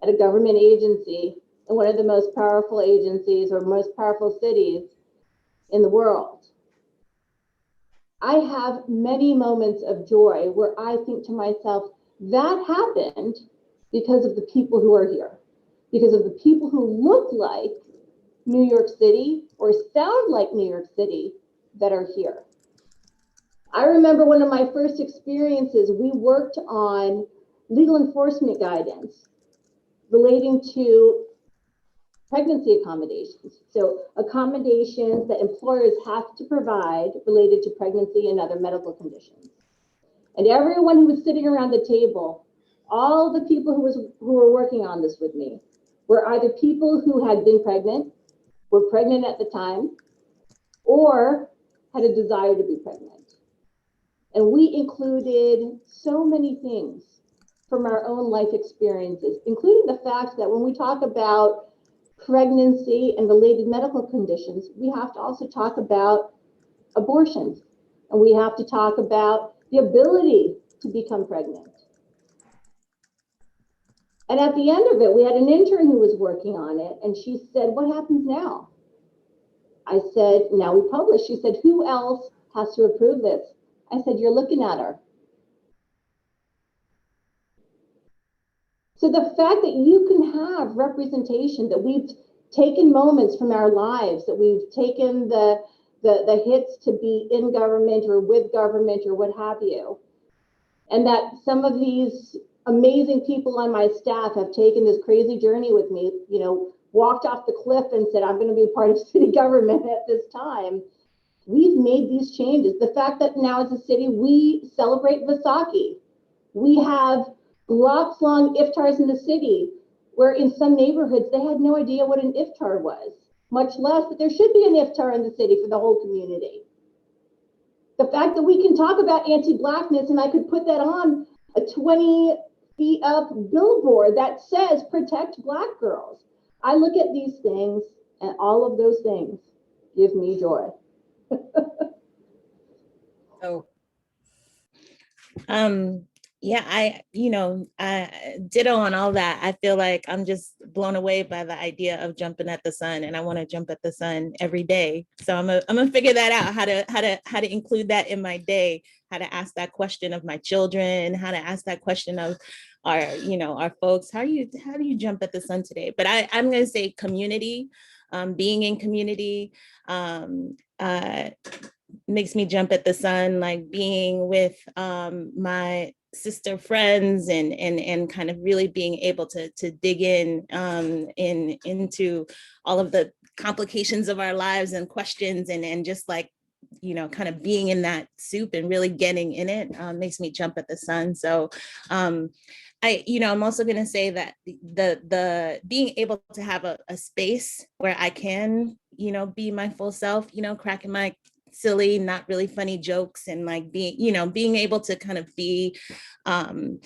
at a government agency in one of the most powerful agencies or most powerful cities in the world. I have many moments of joy where I think to myself, that happened because of the people who are here, because of the people who look like New York City or sound like New York City that are here. I remember one of my first experiences, we worked on legal enforcement guidance relating to pregnancy accommodations. So accommodations that employers have to provide related to pregnancy and other medical conditions. And everyone who was sitting around the table, all the people who were working on this with me were either people who had been pregnant, were pregnant at the time, or had a desire to be pregnant. And we included so many things from our own life experiences, including the fact that when we talk about pregnancy and related medical conditions, we have to also talk about abortions, and we have to talk about the ability to become pregnant. And at the end of it, we had an intern who was working on it, and she said, "What happens now?" I said, "Now we publish." She said, "Who else has to approve this?" I said, "You're looking at her." So the fact that you can have representation, that we've taken moments from our lives, that we've taken the hits to be in government or with government or what have you, and that some of these amazing people on my staff have taken this crazy journey with me, you know, walked off the cliff and said, "I'm going to be a part of city government at this time." We've made these changes. The fact that now as a city, we celebrate Vaisakhi. We have blocks long iftars in the city, where in some neighborhoods, they had no idea what an iftar was, much less that there should be an iftar in the city for the whole community. The fact that we can talk about anti-Blackness, and I could put that on a 20 feet up billboard that says "Protect Black Girls." I look at these things, and all of those things give me joy. So Yeah, I ditto on all that. I feel like I'm just blown away by the idea of jumping at the sun, and I want to jump at the sun every day. So I'm gonna figure that out, how to include that in my day, how to ask that question of my children, how to ask that question of our folks. How do you jump at the sun today? But I'm gonna say community, being in community, makes me jump at the sun, like being with my sister friends and kind of really being able to dig into all of the complications of our lives and questions and just like, kind of being in that soup and really getting in it makes me jump at the sun. So I'm also going to say that the being able to have a space where I can, be my full self, cracking my silly, not really funny jokes, and like being able to kind of be, know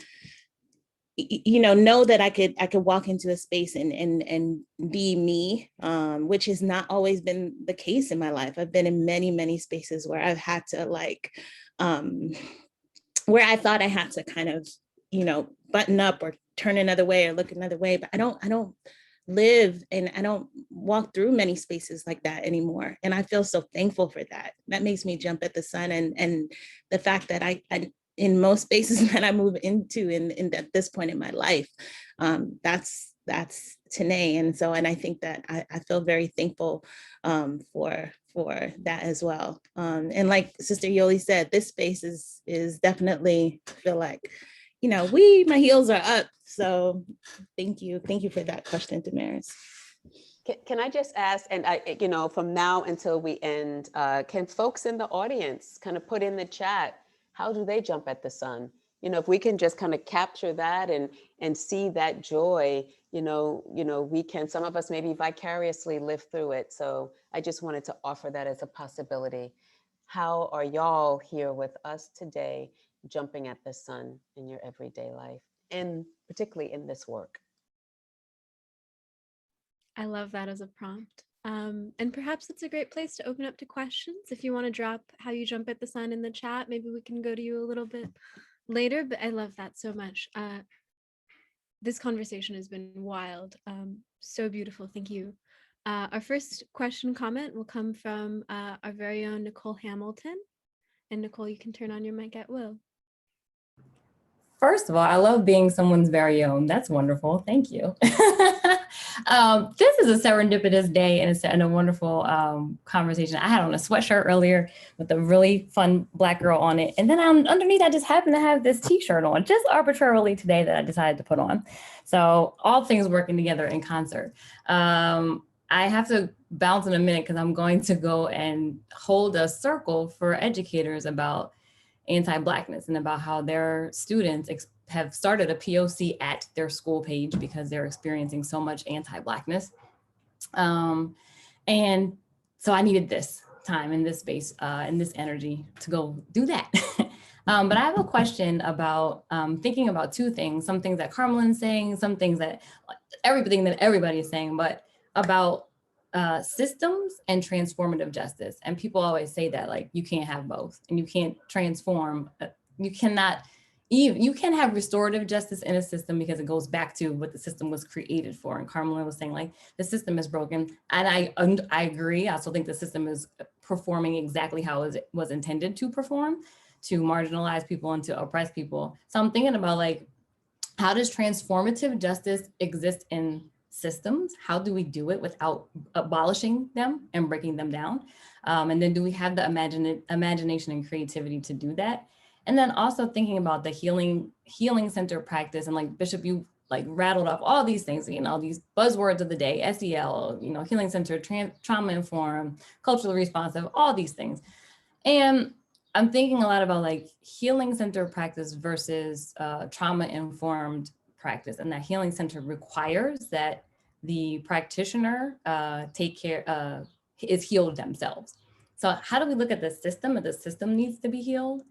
that I could walk into a space and be me, which has not always been the case in my life. I've been in many, many spaces where I've had to where I thought I had to kind of, button up or turn another way or look another way, but I don't live and I don't walk through many spaces like that anymore. And I feel so thankful for that. That makes me jump at the sun. And the fact that I in most spaces that I move into in at this point in my life, that's Tanae. And I think that I feel very thankful for that as well. And like Sister Yoli said, this space is definitely, I feel like, my heels are up. So thank you for that question, Damaris. Can I just ask, and from now until we end, can folks in the audience kind of put in the chat, how do they jump at the sun? If we can just kind of capture that and see that joy, we can, some of us maybe vicariously live through it. So I just wanted to offer that as a possibility. How are y'all here with us today, jumping at the sun in your everyday life, and particularly in this work? I love that as a prompt. And perhaps it's a great place to open up to questions. If you want to drop how you jump at the sun in the chat, maybe we can go to you a little bit later, but I love that so much. this conversation has been wild. So beautiful. Thank you. Our first question comment will come from our very own Nicole Hamilton. And Nicole, you can turn on your mic at will. First of all, I love being someone's very own. That's wonderful. Thank you. This is a serendipitous day and a wonderful conversation. I had on a sweatshirt earlier with a really fun Black girl on it. And then underneath, I just happened to have this t-shirt on just arbitrarily today that I decided to put on. So all things working together in concert. I have to bounce in a minute because I'm going to go and hold a circle for educators about anti-Blackness and about how their students have started a POC at their school page because they're experiencing so much anti-Blackness. And so I needed this time in this space and this energy to go do that. But I have a question about thinking about two things, some things that Carmelyn's saying, some things that everything that everybody is saying, but about systems and transformative justice. And people always say that, like, you can't have both and you can't transform. You can have restorative justice in a system because it goes back to what the system was created for. And Carmelyn was saying, like, the system is broken. And I agree. I also think the system is performing exactly how it was intended to perform, to marginalize people and to oppress people. So I'm thinking about, like, how does transformative justice exist in systems? How do we do it without abolishing them and breaking them down? And then do we have the imagination and creativity to do that? And then also thinking about the healing center practice, and like Bishop, you like rattled off all these things, you know, these buzzwords of the day, SEL, you know, healing center, trauma informed, culturally responsive, all these things. And I'm thinking a lot about like healing center practice versus trauma informed practice, and that healing center requires that the practitioner is healed themselves. So how do we look at the system if the system needs to be healed?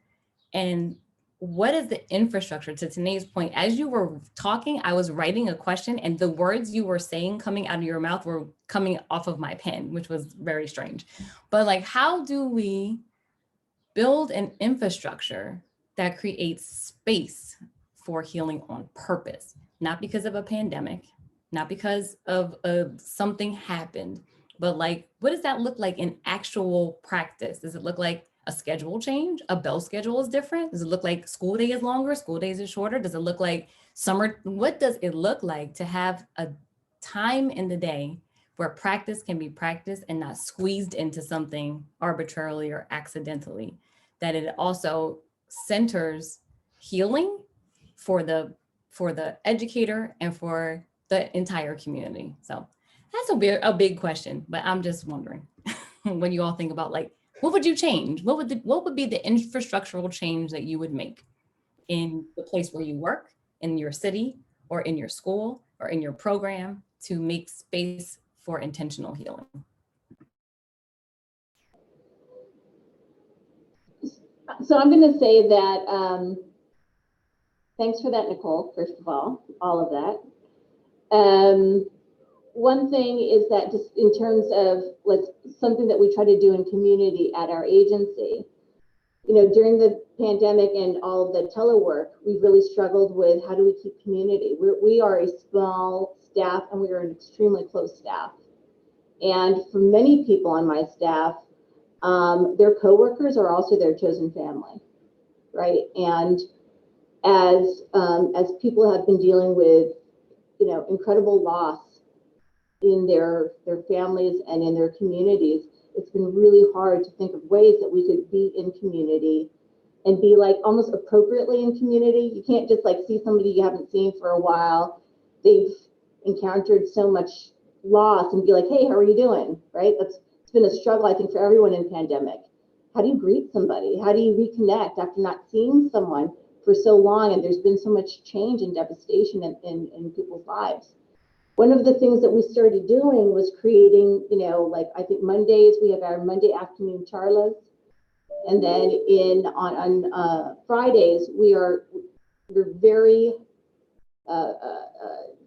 And what is the infrastructure? To Tane's point, as you were talking, I was writing a question and the words you were saying coming out of your mouth were coming off of my pen, which was very strange. But like, how do we build an infrastructure that creates space for healing on purpose? Not because of a pandemic, not because of something happened, but like, what does that look like in actual practice? Does it look like a schedule change? A bell schedule is different? Does it look like school day is longer, school days is shorter? Does it look like summer? What does it look like to have a time in the day where practice can be practiced and not squeezed into something arbitrarily or accidentally? That it also centers healing for the educator and for the entire community. So that's a big question, but I'm just wondering what you all think about, like, what would you change? What would be the infrastructural change that you would make in the place where you work, in your city, or in your school, or in your program to make space for intentional healing? So I'm going to say that, thanks for that, Nicole, first of all of that. One thing is that just in terms of like something that we try to do in community at our agency, you know, during the pandemic and all of the telework, we really struggled with how do we keep community. We are a small staff and we are an extremely close staff. And for many people on my staff, their coworkers are also their chosen family, right? And as people have been dealing with, you know, incredible loss in their families and in their communities, it's been really hard to think of ways that we could be in community and be like almost appropriately in community. You can't just like see somebody you haven't seen for a while. They've encountered so much loss and be like, hey, how are you doing? Right? It's been a struggle, I think, for everyone in pandemic. How do you greet somebody? How do you reconnect after not seeing someone for so long? And there's been so much change and devastation in people's lives. One of the things that we started doing was creating, you know, like I think Mondays, we have our Monday afternoon charlas. And then on Fridays, we're very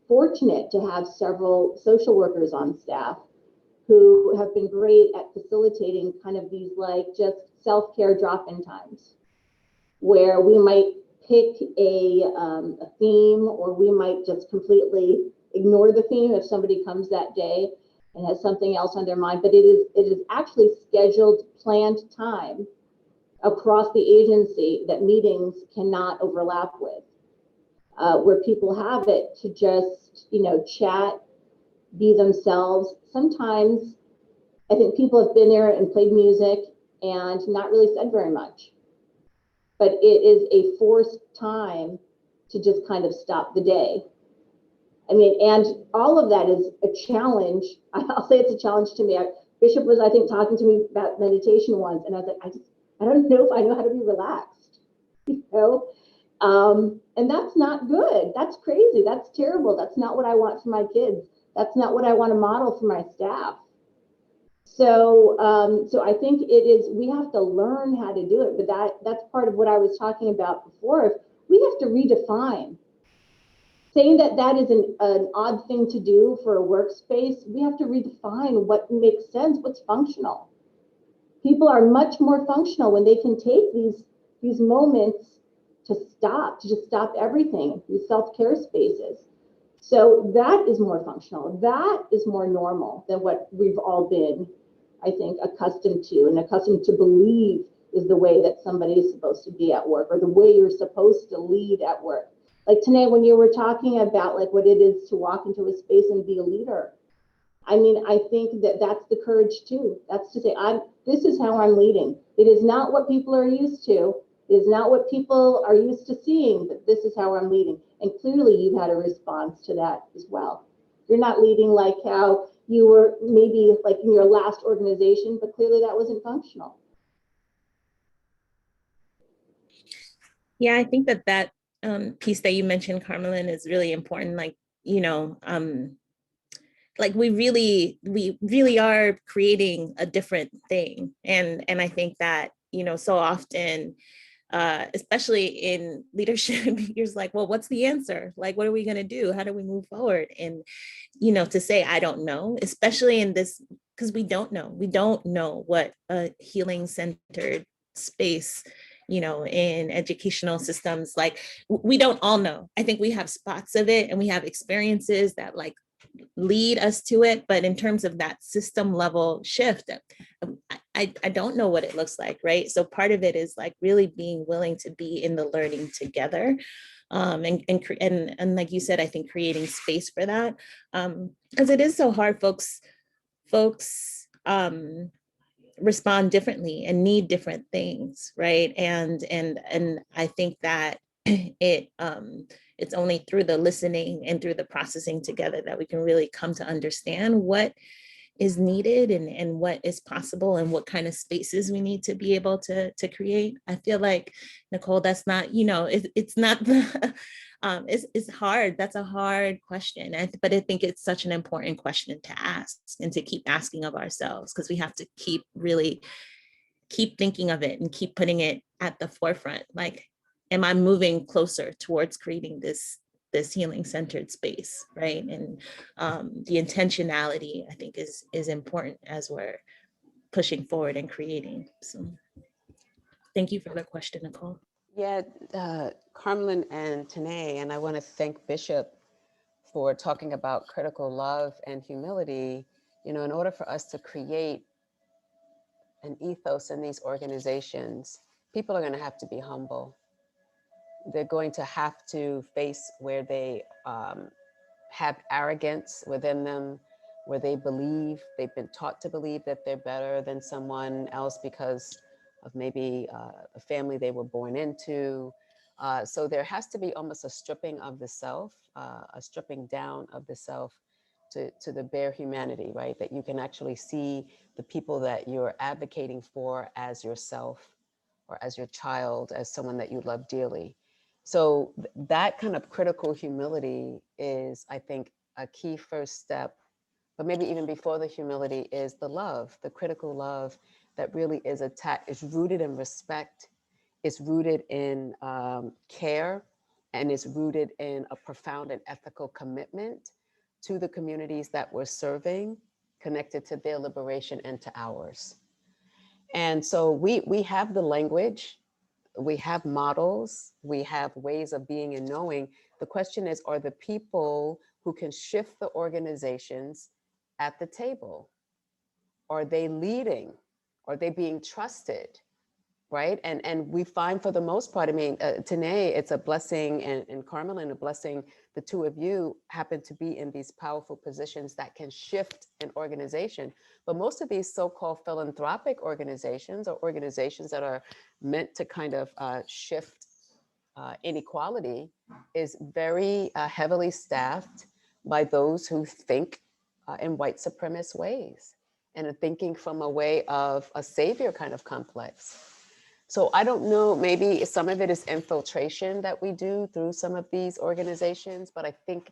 fortunate to have several social workers on staff who have been great at facilitating kind of these like just self-care drop-in times where we might pick a theme, or we might just completely ignore the theme if somebody comes that day and has something else on their mind. But it is actually scheduled, planned time across the agency that meetings cannot overlap with, where people have it to just, chat, be themselves. Sometimes I think people have been there and played music and not really said very much, but it is a forced time to just kind of stop the day. I mean, and all of that is a challenge. I'll say it's a challenge to me. Bishop was, I think, talking to me about meditation once, and I was like, I don't know if I know how to be relaxed, and that's not good. That's crazy. That's terrible. That's not what I want for my kids. That's not what I want to model for my staff. So, so I think we have to learn how to do it, but that's part of what I was talking about before. We have to redefine. Saying that is an odd thing to do for a workspace, we have to redefine what makes sense, what's functional. People are much more functional when they can take these moments to just stop everything, these self-care spaces. So that is more functional. That is more normal than what we've all been, I think, accustomed to, and accustomed to believe is the way that somebody is supposed to be at work, or the way you're supposed to lead at work. Like Tanae, when you were talking about like what it is to walk into a space and be a leader, I mean, I think that's the courage too. That's to say, this is how I'm leading. It is not what people are used to. It is not what people are used to seeing, but this is how I'm leading. And clearly you've had a response to that as well. You're not leading like how you were maybe like in your last organization, but clearly that wasn't functional. Yeah, I think that piece that you mentioned, Carmelyn, is really important. Like, like we really are creating a different thing. And I think that, so often, especially in leadership, you're like, well, what's the answer? Like, what are we going to do? How do we move forward? And, to say, I don't know, especially in this, because we don't know what a healing centered space, in educational systems, like we don't all know. I think we have spots of it and we have experiences that like lead us to it. But in terms of that system level shift, I don't know what it looks like, right? So part of it is like really being willing to be in the learning together. And like you said, I think creating space for that, because it is so hard. Folks respond differently and need different things, right? And I think that it's only through the listening and through the processing together that we can really come to understand what is needed and what is possible and what kind of spaces we need to be able to create. I feel like, Nicole, that's not, it's not the, it's hard. That's a hard question. But I think it's such an important question to ask and to keep asking of ourselves, because we have to keep thinking of it and keep putting it at the forefront. Like, am I moving closer towards creating this healing centered space, right? And the intentionality, I think, is important as we're pushing forward and creating. So thank you for the question, Nicole. Yeah, Carmelyn and Tanae, and I want to thank Bishop for talking about critical love and humility. In order for us to create an ethos in these organizations, people are going to have to be humble. They're going to have to face where they have arrogance within them, where they've been taught to believe that they're better than someone else because of maybe a family they were born into. So there has to be almost a stripping of the self, a stripping down of the self to the bare humanity, right? That you can actually see the people that you're advocating for as yourself or as your child, as someone that you love dearly. So that kind of critical humility is, I think, a key first step. But maybe even before the humility is the love, the critical love that really is rooted in respect, is rooted in care, and is rooted in a profound and ethical commitment to the communities that we're serving, connected to their liberation and to ours. And so we have the language. we have models, we have ways of being and knowing. The question is, are the people who can shift the organizations at the table? Are they leading? Are they being trusted? Right? And we find for the most part, I mean, Tanae, it's a blessing, and Carmelyn, a blessing. The two of you happen to be in these powerful positions that can shift an organization. But most of these so-called philanthropic organizations, or organizations that are meant to kind of shift inequality, is very heavily staffed by those who think in white supremacist ways and are thinking from a way of a savior kind of complex. So I don't know, maybe some of it is infiltration that we do through some of these organizations, but I think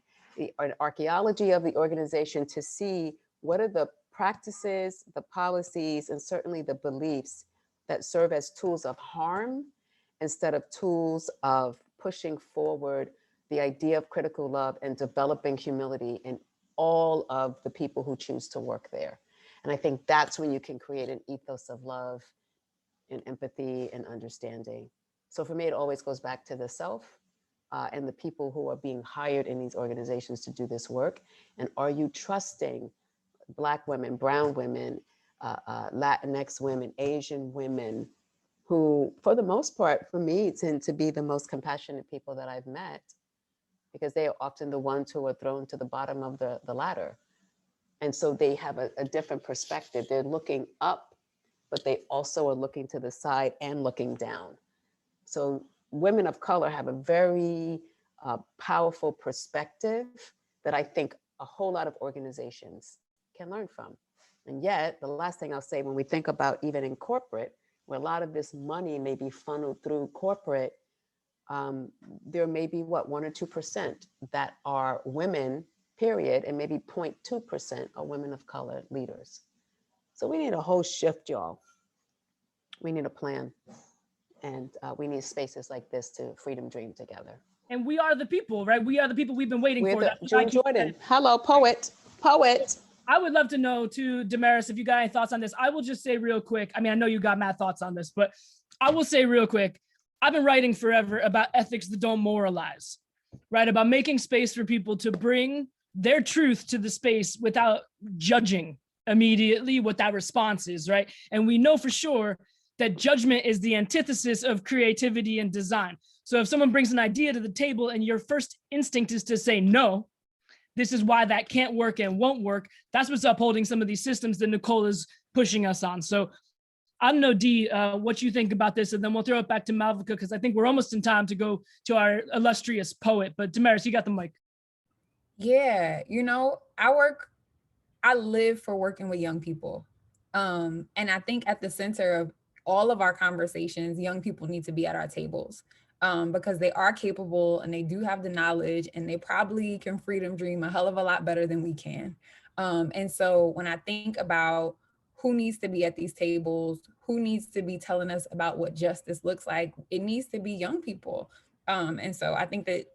an archaeology of the organization to see what are the practices, the policies, and certainly the beliefs that serve as tools of harm instead of tools of pushing forward the idea of critical love and developing humility in all of the people who choose to work there. And I think that's when you can create an ethos of love and empathy and understanding. So for me, it always goes back to the self and the people who are being hired in these organizations to do this work. And are you trusting Black women, brown women, Latinx women, Asian women, who for the most part, for me, tend to be the most compassionate people that I've met, because they are often the ones who are thrown to the bottom of the ladder. And so they have a different perspective. They're looking up, but they also are looking to the side and looking down. So women of color have a very powerful perspective that I think a whole lot of organizations can learn from. And yet, the last thing I'll say, when we think about even in corporate, where a lot of this money may be funneled through corporate, there may be, what, 1 or 2% that are women, period, and maybe 0.2% are women of color leaders. So we need a whole shift, y'all. We need a plan. And we need spaces like this to freedom dream together. And we are the people, right? We are the people we've been waiting for. June Jordan. Hello, poet. I would love to know too, Damaris, if you got any thoughts on this. I will just say real quick, I mean, I know you got mad thoughts on this, but I will say real quick, I've been writing forever about ethics that don't moralize, right? About making space for people to bring their truth to the space without judging immediately what that response is, right? And we know for sure that judgment is the antithesis of creativity and design. So if someone brings an idea to the table and your first instinct is to say, no, this is why that can't work and won't work, that's what's upholding some of these systems that Nicole is pushing us on. So I don't know, Dee, what you think about this, and then we'll throw it back to Malvika, because I think we're almost in time to go to our illustrious poet. But Damaris, you got the mic. Yeah, you know, I live for working with young people. And I think at the center of all of our conversations, young people need to be at our tables, because they are capable and they do have the knowledge, and they probably can freedom dream a hell of a lot better than we can. And so when I think about who needs to be at these tables, who needs to be telling us about what justice looks like, it needs to be young people. And so I think that,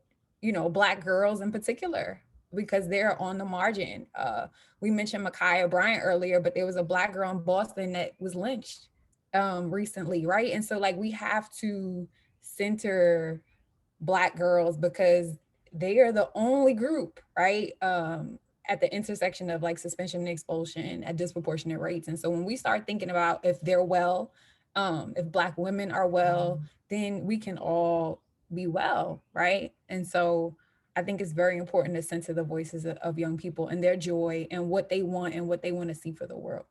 you know, Black girls in particular, because they're on the margin. We mentioned Ma'Khia Bryant earlier, but there was a Black girl in Boston that was lynched recently, right? And so like we have to center Black girls, because they are the only group, right? At the intersection of like suspension and expulsion at disproportionate rates. And so when we start thinking about if they're well, if Black women are well, then we can all be well, right? And so I think it's very important to center the voices of young people and their joy and what they want to see for the world.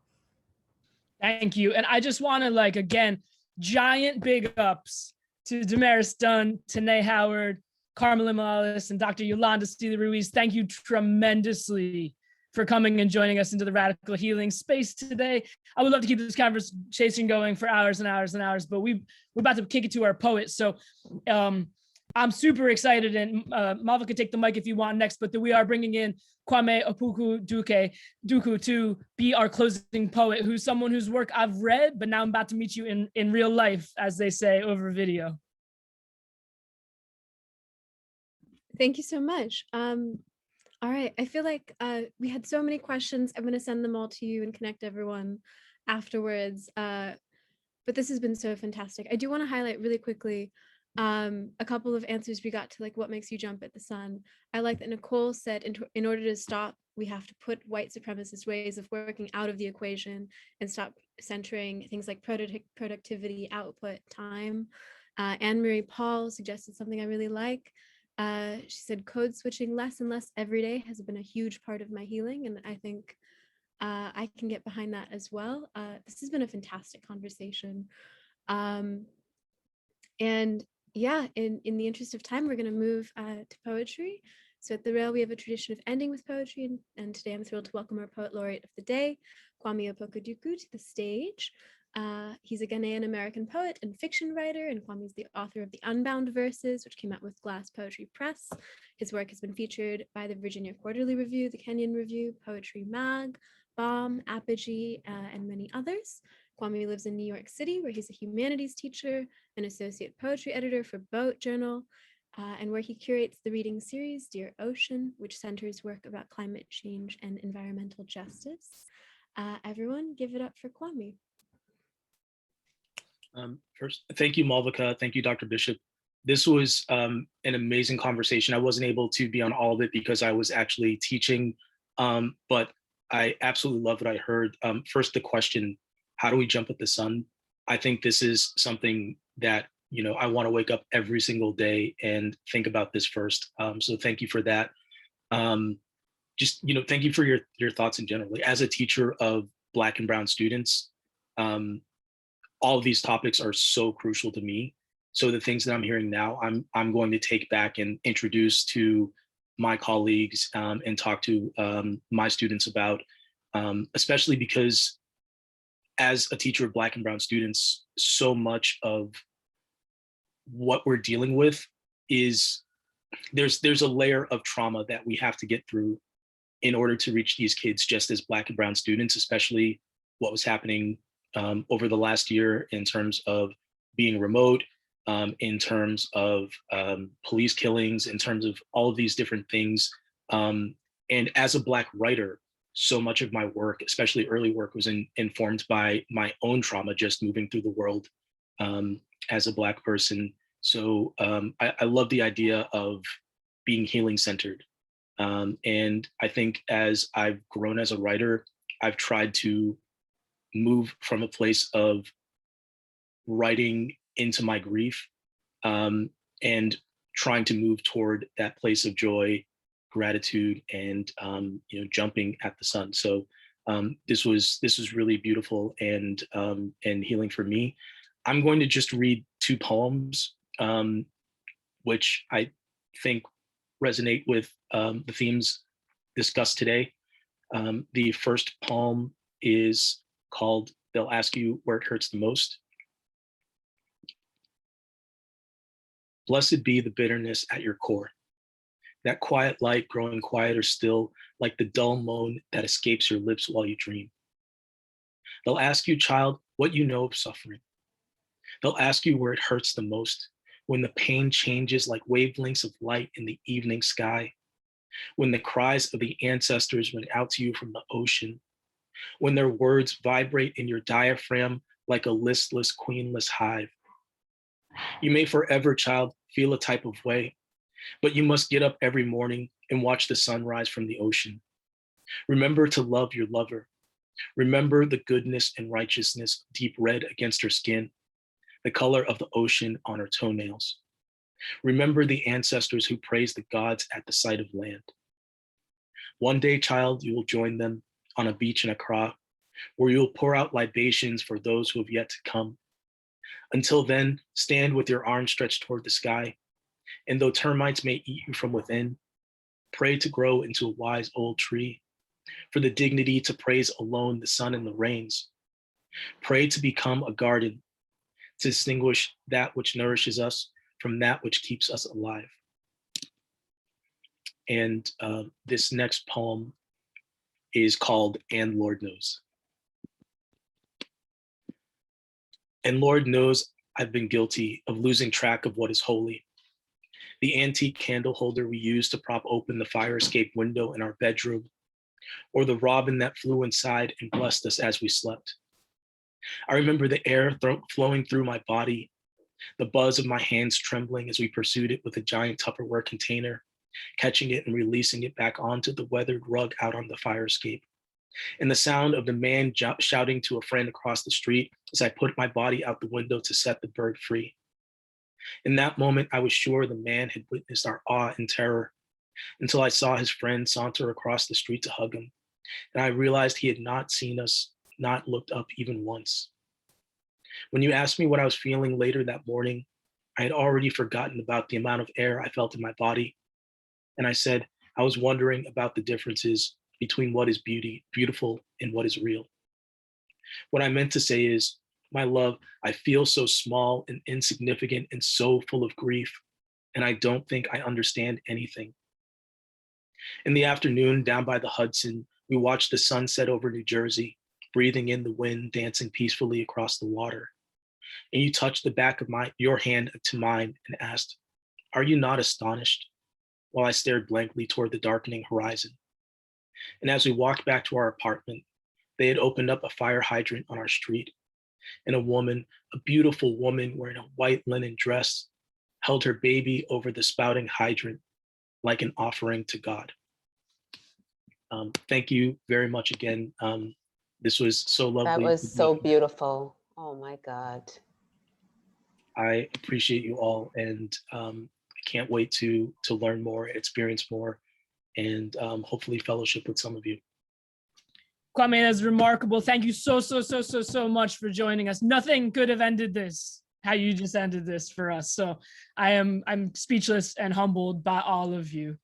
Thank you. And I just want to, like, again, giant big ups to Damaris Dunn, Tanae Howard, Carmelyn Morales, and Dr. Yolanda Sealey-Ruiz. Thank you tremendously for coming and joining us into the radical healing space today. I would love to keep this conversation going for hours and hours and hours, but we're about to kick it to our poet. So I'm super excited, and Malva could take the mic if you want next, but we are bringing in Kwame Opoku-Duku to be our closing poet, who's someone whose work I've read, but now I'm about to meet you in real life, as they say, over video. Thank you so much. All right, I feel like we had so many questions. I'm going to send them all to you and connect everyone afterwards. but this has been so fantastic. I do want to highlight really quickly a couple of answers we got to, like, what makes you jump at the sun. I like that Nicole said in order to stop, we have to put white supremacist ways of working out of the equation and stop centering things like productivity, output, time. Anne-Marie Paul suggested something I really like. She said code switching less and less every day has been a huge part of my healing, and I think I can get behind that as well. This has been a fantastic conversation. And yeah, in the interest of time, we're going to move to poetry. So at the Rail, we have a tradition of ending with poetry, and today I'm thrilled to welcome our poet laureate of the day, Kwame Opoku-Duku, to the stage. He's a Ghanaian American poet and fiction writer, and Kwame's the author of The Unbound Verses, which came out with Glass Poetry Press. His work has been featured by the Virginia Quarterly Review, the Kenyon Review, Poetry Mag, Bomb, Apogee, and many others. Kwame lives in New York City, where he's a humanities teacher, an associate poetry editor for Boat Journal, and where he curates the reading series Dear Ocean, which centers work about climate change and environmental justice. Everyone, give it up for Kwame. First, thank you, Malvika. Thank you, Dr. Bishop. This was an amazing conversation. I wasn't able to be on all of it because I was actually teaching, but I absolutely love what I heard. First, the question, how do we jump at the sun? I think this is something that, you know, I want to wake up every single day and think about this first. So thank you for that. Just, you know, thank you for your thoughts in general. As a teacher of Black and Brown students, all of these topics are so crucial to me. So the things that I'm hearing now, I'm going to take back and introduce to my colleagues and talk to my students about, especially because as a teacher of Black and Brown students, so much of what we're dealing with is there's a layer of trauma that we have to get through in order to reach these kids just as Black and Brown students, especially what was happening over the last year in terms of being remote, in terms of police killings, in terms of all of these different things. And as a Black writer, so much of my work, especially early work, was informed by my own trauma, just moving through the world as a Black person. So I love the idea of being healing centered. And I think as I've grown as a writer, I've tried to move from a place of writing into my grief and trying to move toward that place of joy, gratitude, and you know, jumping at the sun. So this was really beautiful and healing for me. I'm going to just read two poems, which I think resonate with the themes discussed today. The first poem is called They'll Ask You Where It Hurts the Most. Blessed be the bitterness at your core, that quiet light growing quieter still, like the dull moan that escapes your lips while you dream. They'll ask you, child, what you know of suffering. They'll ask you where it hurts the most, when the pain changes like wavelengths of light in the evening sky, when the cries of the ancestors ring out to you from the ocean, when their words vibrate in your diaphragm like a listless, queenless hive. You may forever, child, feel a type of way, but you must get up every morning and watch the sunrise from the ocean. Remember to love your lover. Remember the goodness and righteousness deep red against her skin, the color of the ocean on her toenails. Remember the ancestors who praised the gods at the sight of land. One day, child, you will join them on a beach in Accra, where you will pour out libations for those who have yet to come. Until then, stand with your arms stretched toward the sky, and though termites may eat you from within, pray to grow into a wise old tree, for the dignity to praise alone the sun and the rains. Pray to become a garden, to distinguish that which nourishes us from that which keeps us alive. And this next poem is called And Lord Knows. And Lord knows I've been guilty of losing track of what is holy. The antique candle holder we used to prop open the fire escape window in our bedroom, or the robin that flew inside and blessed us as we slept. I remember the air flowing through my body, the buzz of my hands trembling as we pursued it with a giant Tupperware container, catching it and releasing it back onto the weathered rug out on the fire escape, and the sound of the man shouting to a friend across the street as I put my body out the window to set the bird free. In that moment, I was sure the man had witnessed our awe and terror, until I saw his friend saunter across the street to hug him, and I realized he had not seen us, not looked up even once. When you asked me what I was feeling later that morning, I had already forgotten about the amount of air I felt in my body. And I said, I was wondering about the differences between what is beautiful and what is real. What I meant to say is, my love, I feel so small and insignificant and so full of grief, and I don't think I understand anything. In the afternoon, down by the Hudson, we watched the sun set over New Jersey, breathing in the wind, dancing peacefully across the water. And you touched the back of your hand to mine and asked, "Are you not astonished?" While I stared blankly toward the darkening horizon. And as we walked back to our apartment, they had opened up a fire hydrant on our street, and a woman, a beautiful woman wearing a white linen dress, held her baby over the spouting hydrant like an offering to God. Thank you very much again. This was so lovely. That was so beautiful. Oh my God. I appreciate you all, and I can't wait to learn more, experience more, and hopefully fellowship with some of you. Kwame, that's remarkable. Thank you so much for joining us. Nothing could have ended this how you just ended this for us. So I'm speechless and humbled by all of you.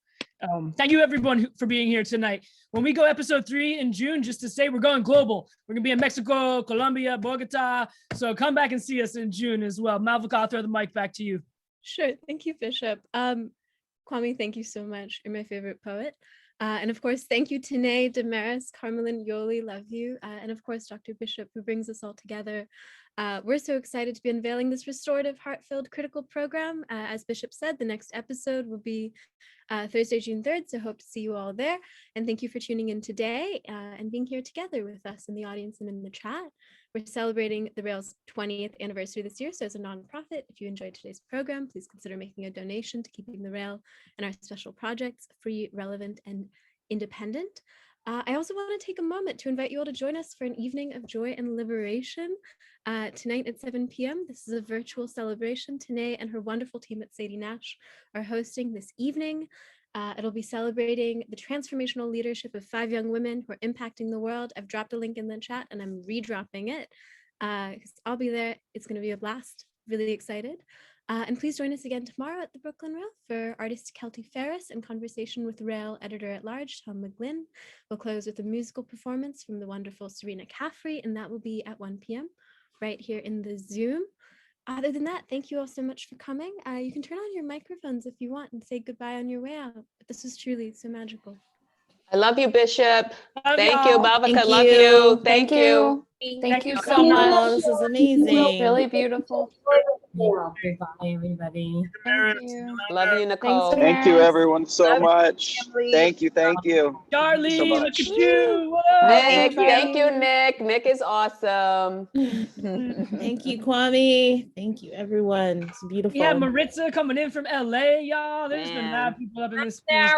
Thank you everyone for being here tonight. When we go episode 3 in June, just to say we're going global. We're gonna be in Mexico, Colombia, Bogota. So come back and see us in June as well. Malvika, I'll throw the mic back to you. Sure. Thank you, Bishop. Kwame, thank you so much. You're my favorite poet. And of course, thank you, Tanae, Damaris, Carmelin, Yoli, love you. And of course, Dr. Bishop, who brings us all together. We're so excited to be unveiling this restorative, heart-filled, critical program. As Bishop said, the next episode will be Thursday, June 3rd. So hope to see you all there. And thank you for tuning in today and being here together with us in the audience and in the chat. We're celebrating the Rail's 20th anniversary this year. So as a nonprofit, if you enjoyed today's program, please consider making a donation to keeping the Rail and our special projects free, relevant, and independent. I also want to take a moment to invite you all to join us for an evening of joy and liberation tonight at 7 p.m. This is a virtual celebration. Tanae and her wonderful team at Sadie Nash are hosting this evening. It'll be celebrating the transformational leadership of 5 young women who are impacting the world. I've dropped a link in the chat and I'm redropping it. I'll be there. It's going to be a blast. Really excited. And please join us again tomorrow at the Brooklyn Rail for artist Kelty Ferris and conversation with Rail editor-at-large Tom McGlynn. We'll close with a musical performance from the wonderful Serena Caffrey, and that will be at 1 p.m. right here in the Zoom. Other than that, thank you all so much for coming. You can turn on your microphones if you want and say goodbye on your way out. But this was truly so magical. I love you, Bishop. Thank you, y'all. Malvika. Love you. Thank you. Thank you so much. This is amazing. Really beautiful. Bye, everybody. Thank you. Love you, Nicole. Thanks, Thank you, Damaris. everyone, so much. Thank you. Charlie, so look much. at you. Nick, Bye. thank you, Nick. Nick is awesome. Thank you, Kwame. Thank you, everyone. It's beautiful. We have Maritza coming in from LA, y'all. There's been a lot of people up in this piece.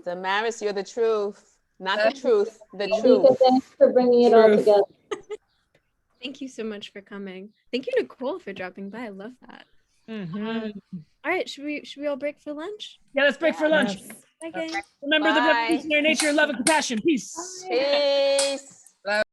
Damaris, you're the truth. Not the truth, the Thank truth. you, thanks for bringing it all together. Thank you so much for coming. Thank you, Nicole, for dropping by. I love that. Mhm. All right, should we all break for lunch? Yeah, let's break for lunch. Yes. Bye, guys. Remember the Bye. revolutionary nature, love, and compassion. Peace. Peace.